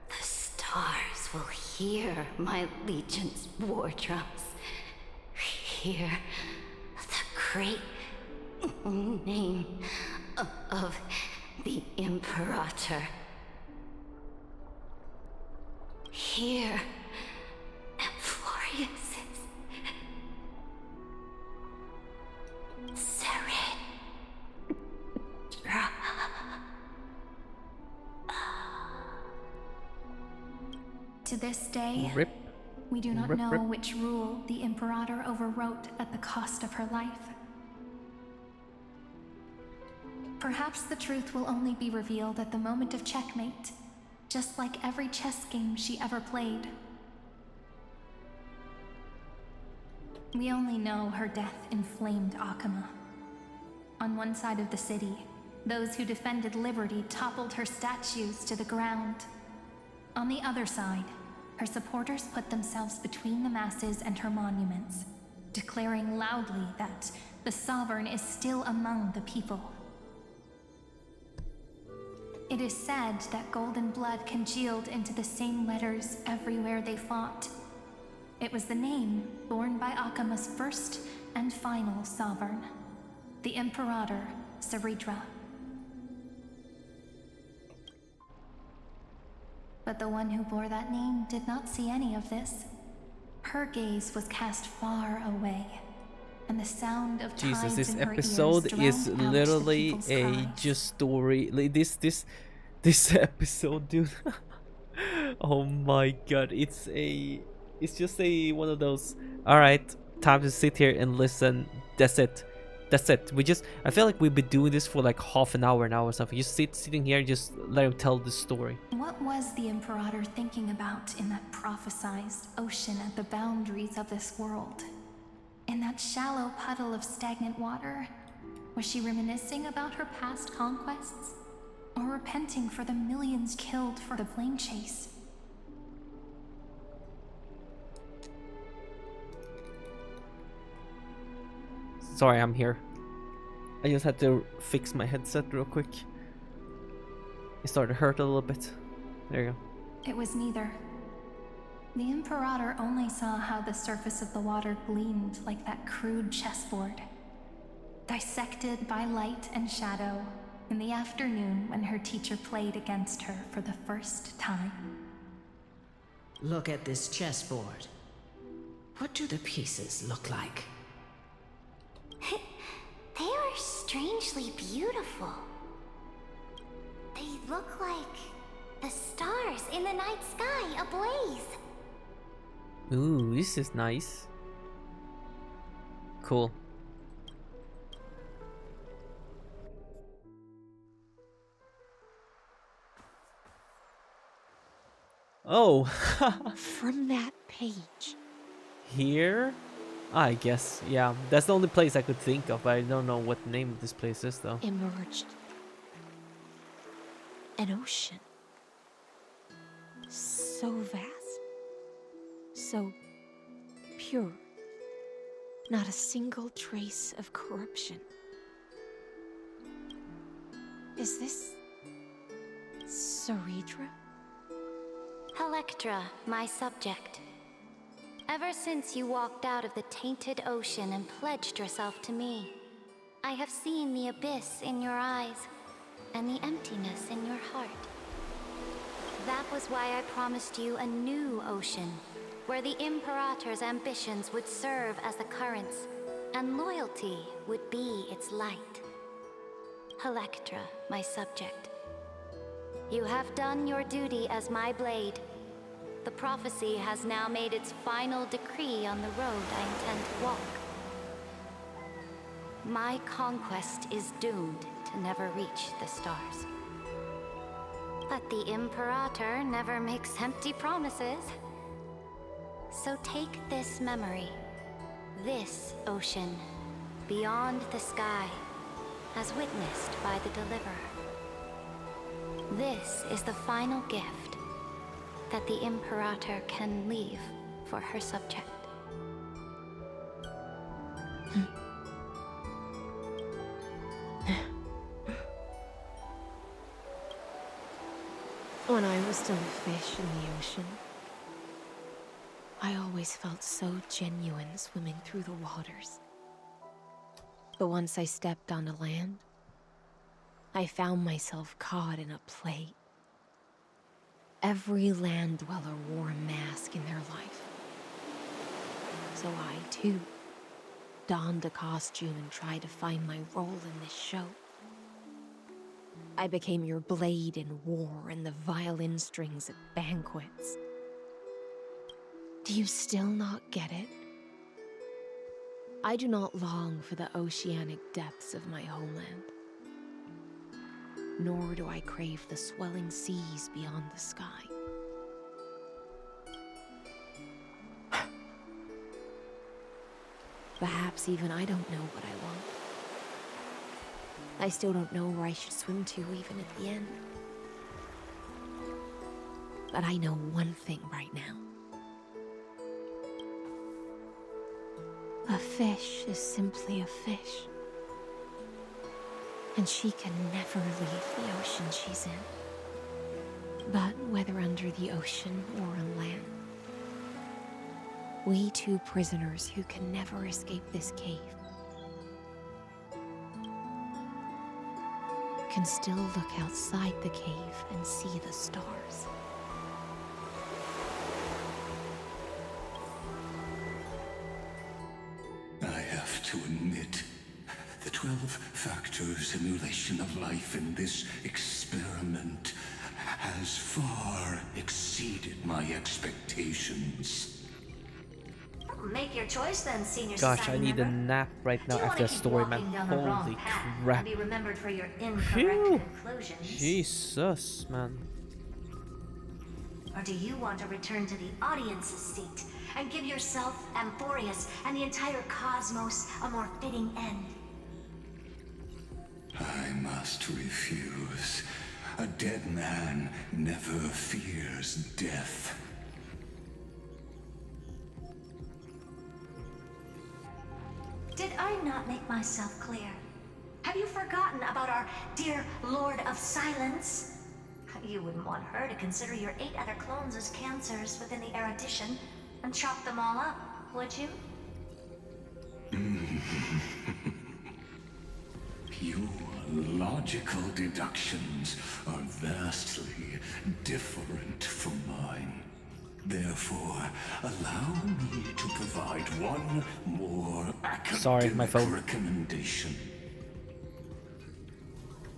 The stars will hear my legion's war drums. Hear the great name of the Imperator. Hear Florius's Serenra. To this day, Rip. we do not Rip, know rip. which rule the Imperator overwrote at the cost of her life. Perhaps the truth will only be revealed at the moment of checkmate, just like every chess game she ever played. We only know her death inflamed Akama. On one side of the city, those who defended liberty toppled her statues to the ground. On the other side, her supporters put themselves between the masses and her monuments, declaring loudly that the Sovereign is still among the people. It is said that golden blood congealed into the same letters everywhere they fought. It was the name borne by Akama's first and final sovereign, the Imperator Seridra. But the one who bore that name did not see any of this. Her gaze was cast far away, and the sound of Jesus, tides this in her episode ears is drowned out the literally people's a cries. just story. Like this episode, dude. Oh my god, it's just a one of those. All right, time to sit here and listen. That's it. That's it. I feel like we've been doing this for like half an hour now or something. Just sitting here, just let him tell the story. What was the Imperator thinking about in that prophesized ocean at the boundaries of this world? In that shallow puddle of stagnant water? Was she reminiscing about her past conquests? Or repenting for the millions killed for the plane chase? Sorry, I'm here. I just had to fix my headset real quick. It started to hurt a little bit. There you go. It was neither. The Imperator only saw how the surface of the water gleamed like that crude chessboard, dissected by light and shadow in the afternoon when her teacher played against her for the first time. Look at this chessboard. What do the pieces look like? They are strangely beautiful. They look like the stars in the night sky ablaze. Ooh, this is nice. Cool. Oh, From that page. here? I guess, yeah. That's the only place I could think of. I don't know what the name of this place is, though. Emerged an ocean. So vast. So pure. Not a single trace of corruption. Is this Ceredra? Electra, my subject. Ever since you walked out of the tainted ocean and pledged yourself to me, I have seen the abyss in your eyes and the emptiness in your heart. That was why I promised you a new ocean, where the Imperator's ambitions would serve as the currents, and loyalty would be its light. Electra, my subject. You have done your duty as my blade. The prophecy has now made its final decree on the road I intend to walk. My conquest is doomed to never reach the stars. But the Imperator never makes empty promises. So take this memory, this ocean, beyond the sky, as witnessed by the Deliverer. This is the final gift that the Imperator can leave for her subject. When I was still a fish in the ocean, I always felt so genuine swimming through the waters. But once I stepped onto land, I found myself caught in a play. Every land dweller wore a mask in their life. So I, too, donned a costume and tried to find my role in this show. I became your blade in war and the violin strings at banquets. Do you still not get it? I do not long for the oceanic depths of my homeland. Nor do I crave the swelling seas beyond the sky. Perhaps even I don't know what I want. I still don't know where I should swim to even at the end. But I know one thing right now. A fish is simply a fish. And she can never leave the ocean she's in. But whether under the ocean or on land, we two prisoners who can never escape this cave can still look outside the cave and see the stars. I have to admit, the 12-factor simulation of life in this experiment has far exceeded my expectations. Make your choice then, senior Gosh, I society need a member. nap right now Do you after wanna the keep story, man. walking down the wrong Holy path crap. and be remembered for your incorrect Phew. conclusions? Jesus, man. Or do you want to return to the audience's seat and give yourself, Amphorius, and the entire cosmos a more fitting end? I must refuse. A dead man never fears death. Did I not make myself clear? Have you forgotten about our dear Lord of Silence? You wouldn't want her to consider your 8 other clones as cancers within the erudition and chop them all up, would you? Your logical deductions are vastly different from mine. Therefore, allow me to provide one more Sorry, my phone. recommendation.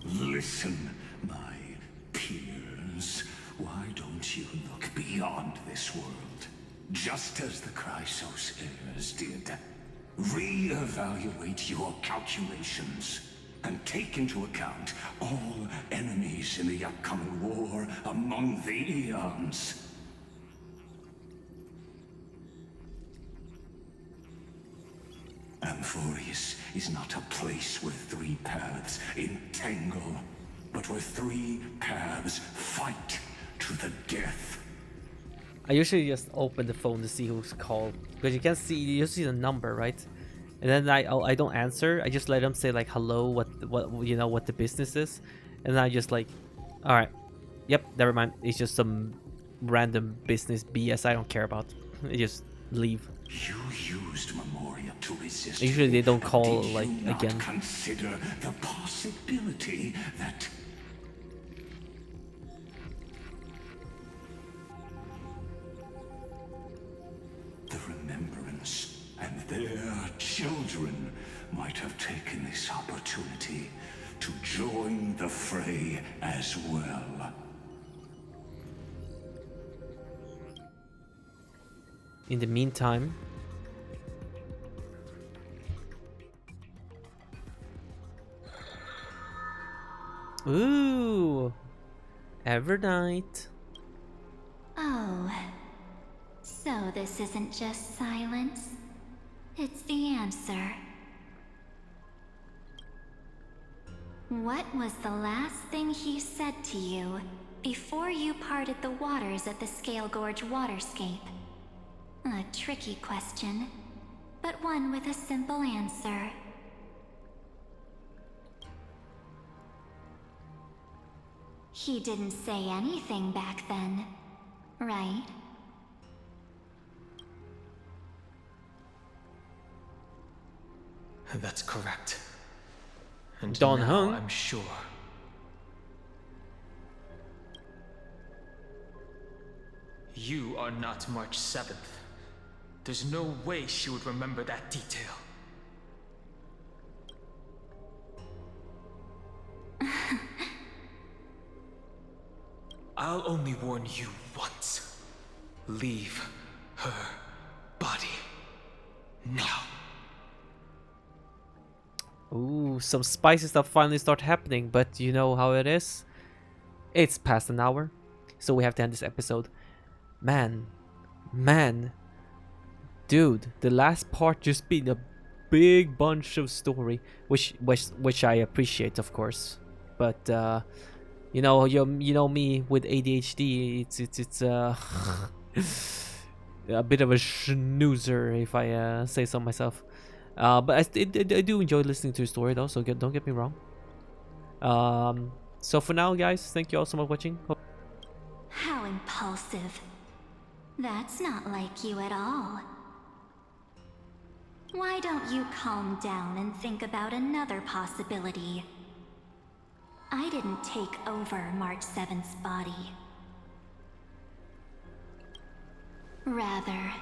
Listen, my peers. Why don't you look beyond this world? Just as the Chrysos heirs did. Re-evaluate your calculations and take into account all enemies in the upcoming war among the eons. is not a place where three paths entangle, but where three paths fight to the death. I usually just open the phone to see who's called, because you can see, you see the number, right? And then I don't answer. I just let them say like hello, what you know, what the business is, and I just like, all right, yep, never mind. It's just some random business BS I don't care about. I just leave. You used Memoria to resist. Usually they don't call Did like you not again. Consider the possibility that the remembrance and their children might have taken this opportunity to join the fray as well. In the meantime, ooh, Evernight. Oh, so this isn't just silence. It's the answer. What was the last thing he said to you before you parted the waters at the Scale Gorge waterscape? A tricky question, but one with a simple answer. He didn't say anything back then, right? That's correct. And Don now Hung? I'm sure. You are not March 7th. There's no way she would remember that detail. I'll only warn you once. Leave her body now. Ooh, some spicy stuff finally start happening, but you know how it is. It's past an hour, so we have to end this episode. Man, dude, the last part just been a big bunch of story, which I appreciate, of course. But you know me with ADHD, it's a bit of a snoozer, if I say so myself. But I do enjoy listening to the story though, so don't get me wrong. So for now, guys, thank you all so much for watching. How impulsive. That's not like you at all. Why don't you calm down and think about another possibility? I didn't take over March 7th's body. Rather,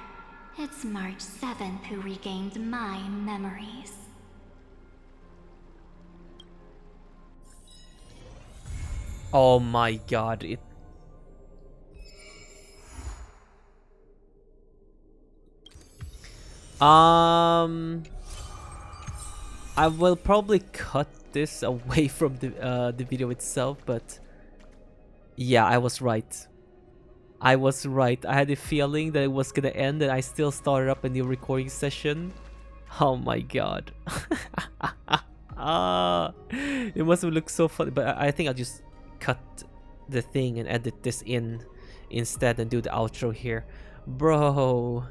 it's March 7th who regained my memories. Oh my god, it... I will probably cut this away from the video itself, but yeah, I was right. I was right. I had a feeling that it was gonna end, and I still started up a new recording session. Oh my god. It must have looked so funny, but I think I'll just cut the thing and edit this in instead and do the outro here. Bro.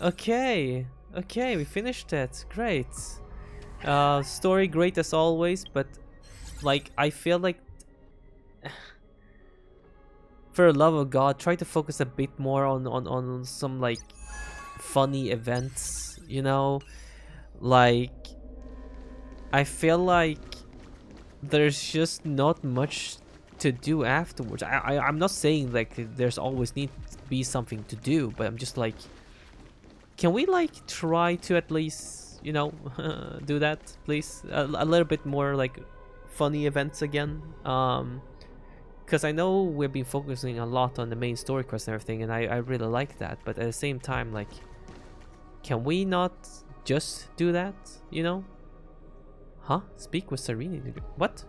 Okay, we finished it. Great. Story great as always, but like I feel like for the love of God, try to focus a bit more on some like funny events, you know? Like I feel like there's just not much to do afterwards. I'm not saying like there's always need to be something to do, but I'm just like, can we like try to at least, you know, do that, please? A little bit more like funny events again. Because I know we've been focusing a lot on the main story quest and everything, and I really like that. But at the same time, like, can we not just do that, you know? Huh? Speak with Serenity. What?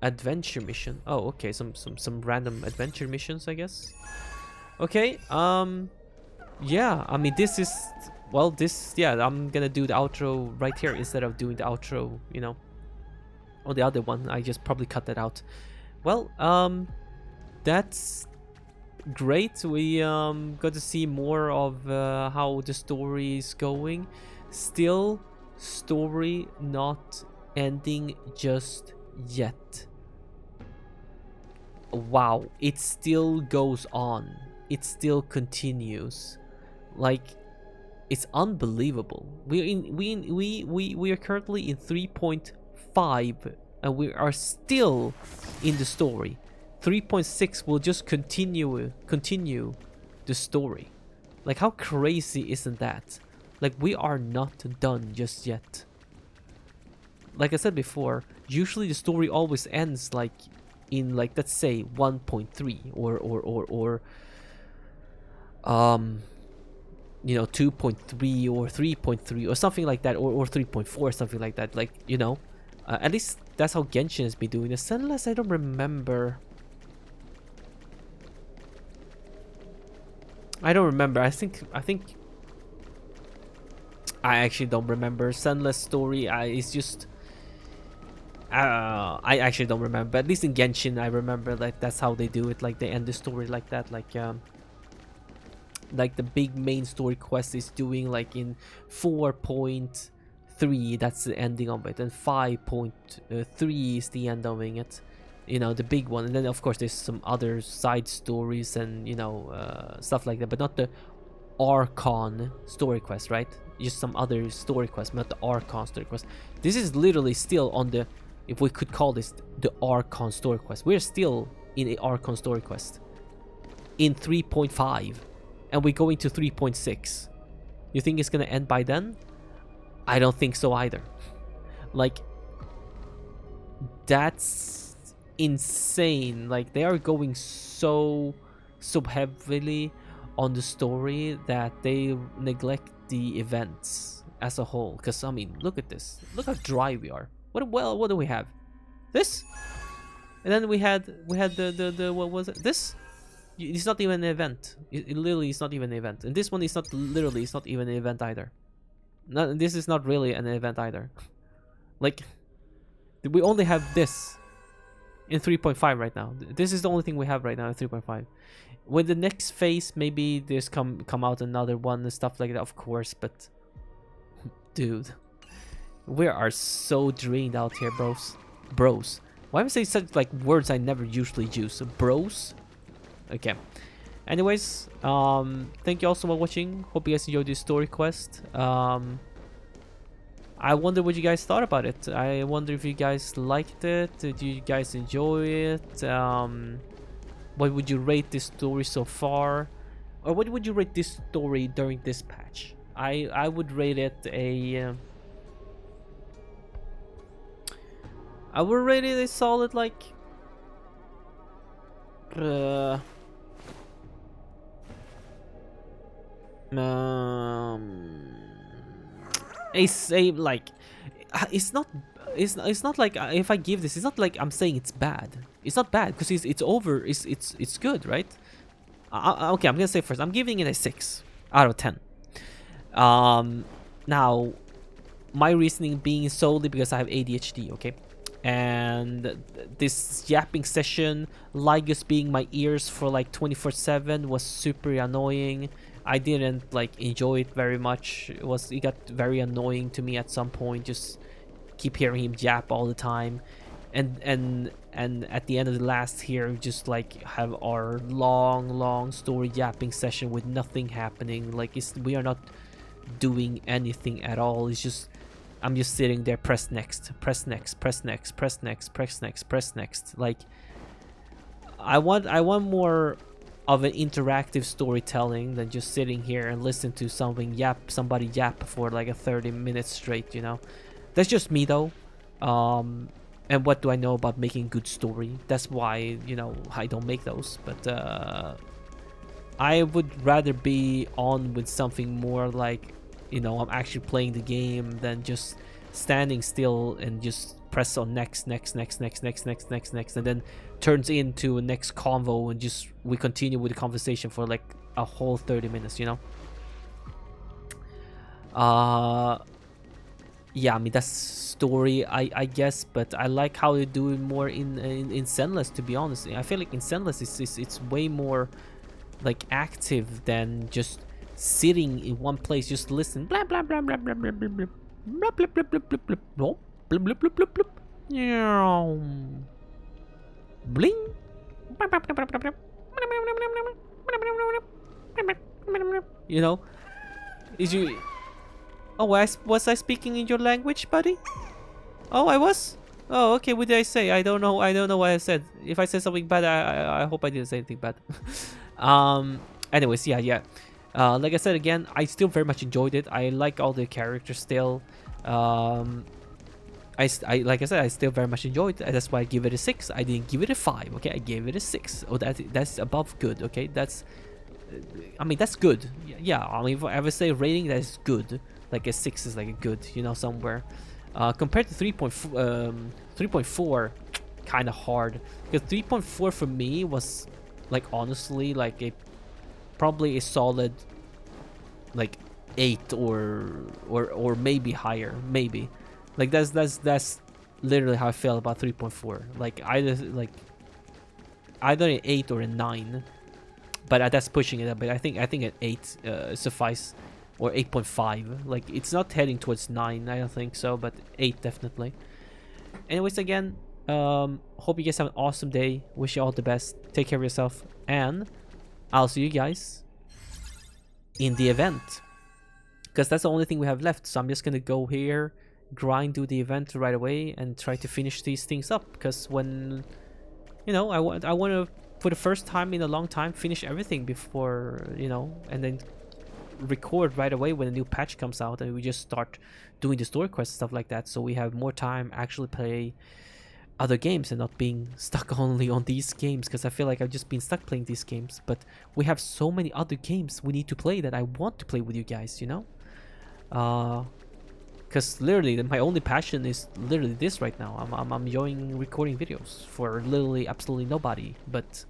Adventure mission. Oh, okay. Some random adventure missions, I guess. Okay. Yeah. I mean, this is well, this, yeah, I'm gonna do the outro right here instead of doing the outro, you know, on the other one. I just probably cut that out. Well, that's great. We got to see more of how the story is going. Still, story not ending just yet. Wow, it still goes on. It still continues. Like, it's unbelievable. We are currently in 3.5 and we are still in the story. 3.6 will just continue the story. Like, how crazy isn't that? Like, we are not done just yet. Like I said before, usually the story always ends like in, like, let's say 1.3 or you know, 2.3 or 3.3 or something like that, or 3.4, something like that. Like, you know, at least that's how Genshin has been doing this, unless I don't remember. I don't remember. I think I actually don't remember. Sunless story is just I actually don't remember. But at least in Genshin I remember, like, that's how they do it. Like, they end the story like that. Like the big main story quest is doing like in 4.3, that's the ending of it, and 5.3 is the end of it, you know, the big one. And then of course there's some other side stories and, you know, stuff like that, but not the Archon story quest, right? Just some other story quest, not the Archon story quest. This is literally still on the, if we could call this the Archon story quest. We're still in a Archon story quest in 3.5. And we're going to 3.6. You think it's gonna end by then? I don't think so either. Like, that's insane. Like, they are going so heavily on the story that they neglect the events as a whole. Because, I mean, look at this. Look how dry we are. What do we have? This? And then we had the what was it? This? It's not even an event. It literally is not even an event. And this one is not literally, it's not even an event either. This is not really an event either. Like, we only have this in 3.5 right now. This is the only thing we have right now in 3.5. With the next phase, maybe there's come out another one and stuff like that, of course. But, dude, we are so drained out here, bros. Why am I saying such like words I never usually use? Bros. Okay. Anyways, thank you all so much for watching. Hope you guys enjoyed this story quest. I wonder what you guys thought about it. I wonder if you guys liked it. Did you guys enjoy it? What would you rate this story so far? Or what would you rate this story during this patch? I would rate it a I would rate it a solid, like, like, it's not like, if I give this, it's not like I'm saying it's bad. It's not bad because it's over. It's good, right? Okay, I'm gonna say first, I'm giving it a 6 out of 10. Now, my reasoning being solely because I have ADHD, okay? And this yapping session, Lygus being my ears for like 24/7 was super annoying. I didn't like enjoy it very much. It got very annoying to me at some point. Just keep hearing him yap all the time, and at the end of the last here, just like have our long story yapping session with nothing happening. Like, we are not doing anything at all. It's just, I'm just sitting there, press next, press next, press next, press next, press next, press next. Like, I want more of an interactive storytelling than just sitting here and listen to somebody yap for like a 30 minutes straight, you know. That's just me though. And what do I know about making good story? That's why, you know, I don't make those. But I would rather be on with something more like, you know, I'm actually playing the game than just standing still and just press on next, and then turns into a next convo and just we continue with the conversation for like a whole 30 minutes, you know. Yeah, I mean that's story, I guess, but I like how they do it more in Zenless. To be honest, I feel like in Zenless it's way more like active than just sitting in one place, just listen. Blah blah blah blah blah blah blah blah blah blah blah blah blah blah blah blah blah blah blah blah. Bling. You know, is you? Oh, was I speaking in your language, buddy? Oh, I was. Oh, okay. What did I say? I don't know. I don't know what I said. If I said something bad, I hope I didn't say anything bad. Anyways, yeah. Like I said again, I still very much enjoyed it. I like all the characters still. Like I said, I still very much enjoyed it. That's why I give it a 6. I didn't give it a 5. Okay, I gave it a 6. Oh, that's above good. Okay, that's. I mean, that's good. Yeah, I mean, if I ever say rating, that's good. Like a 6 is like a good, you know, somewhere. Compared to 3.4, kind of hard. Because 3.4 for me was, like, honestly, like probably a solid, like 8 or maybe higher, maybe. Like that's literally how I feel about 3.4. Like either an 8 or a 9. But that's pushing it a bit. I think an 8 suffice, or 8.5. Like it's not heading towards 9. I don't think so, but 8 definitely. Anyways, again, hope you guys have an awesome day. Wish you all the best. Take care of yourself, and I'll see you guys in the event, because that's the only thing we have left. So I'm just gonna go here, do the event right away, and try to finish these things up. Because when, you know, I want to, for the first time in a long time, finish everything before, you know, and then record right away when a new patch comes out, and we just start doing the story quests and stuff like that, so we have more time actually play other games and not being stuck only on these games. Because I feel like I've just been stuck playing these games, but we have so many other games we need to play that I want to play with you guys, you know. Because literally my only passion is literally this right now. I'm enjoying recording videos for literally absolutely nobody, but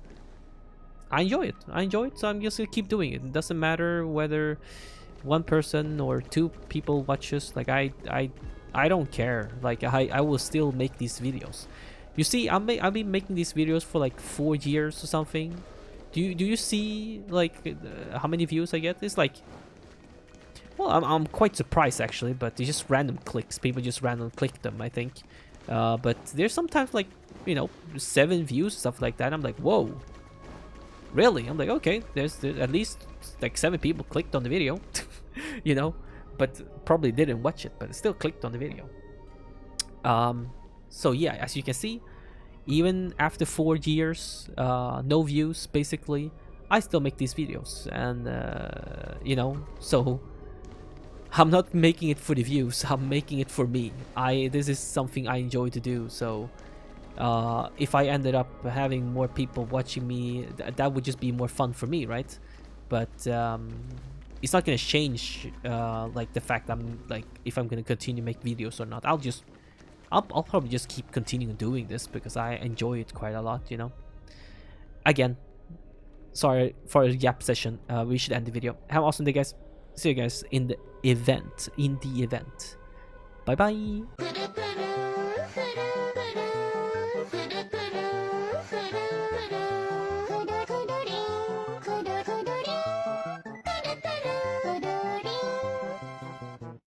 I enjoy it, so I'm just gonna keep doing it. It doesn't matter whether one person or 2 people watches. Like I don't care. Like I will still make these videos. You see, I've been making these videos for like 4 years or something. Do you see like how many views I get? It's like, well, I'm quite surprised actually, but it's just random clicks. People just random click them, I think. But there's sometimes like, you know, 7 views, stuff like that. I'm like, whoa, really? I'm like, okay, there's at least like 7 people clicked on the video, you know, but probably didn't watch it, but still clicked on the video. So yeah, as you can see, even after 4 years, no views basically, I still make these videos, and you know, so I'm not making it for the views, I'm making it for me. This is something I enjoy to do. So if I ended up having more people watching me, that would just be more fun for me, right? But it's not gonna change like the fact I'm like, if I'm gonna continue to make videos or not. I'll probably just keep continuing doing this because I enjoy it quite a lot, you know. Again, sorry for the gap session. We should end the video. Have an awesome day, guys. See you guys in the event. Bye bye.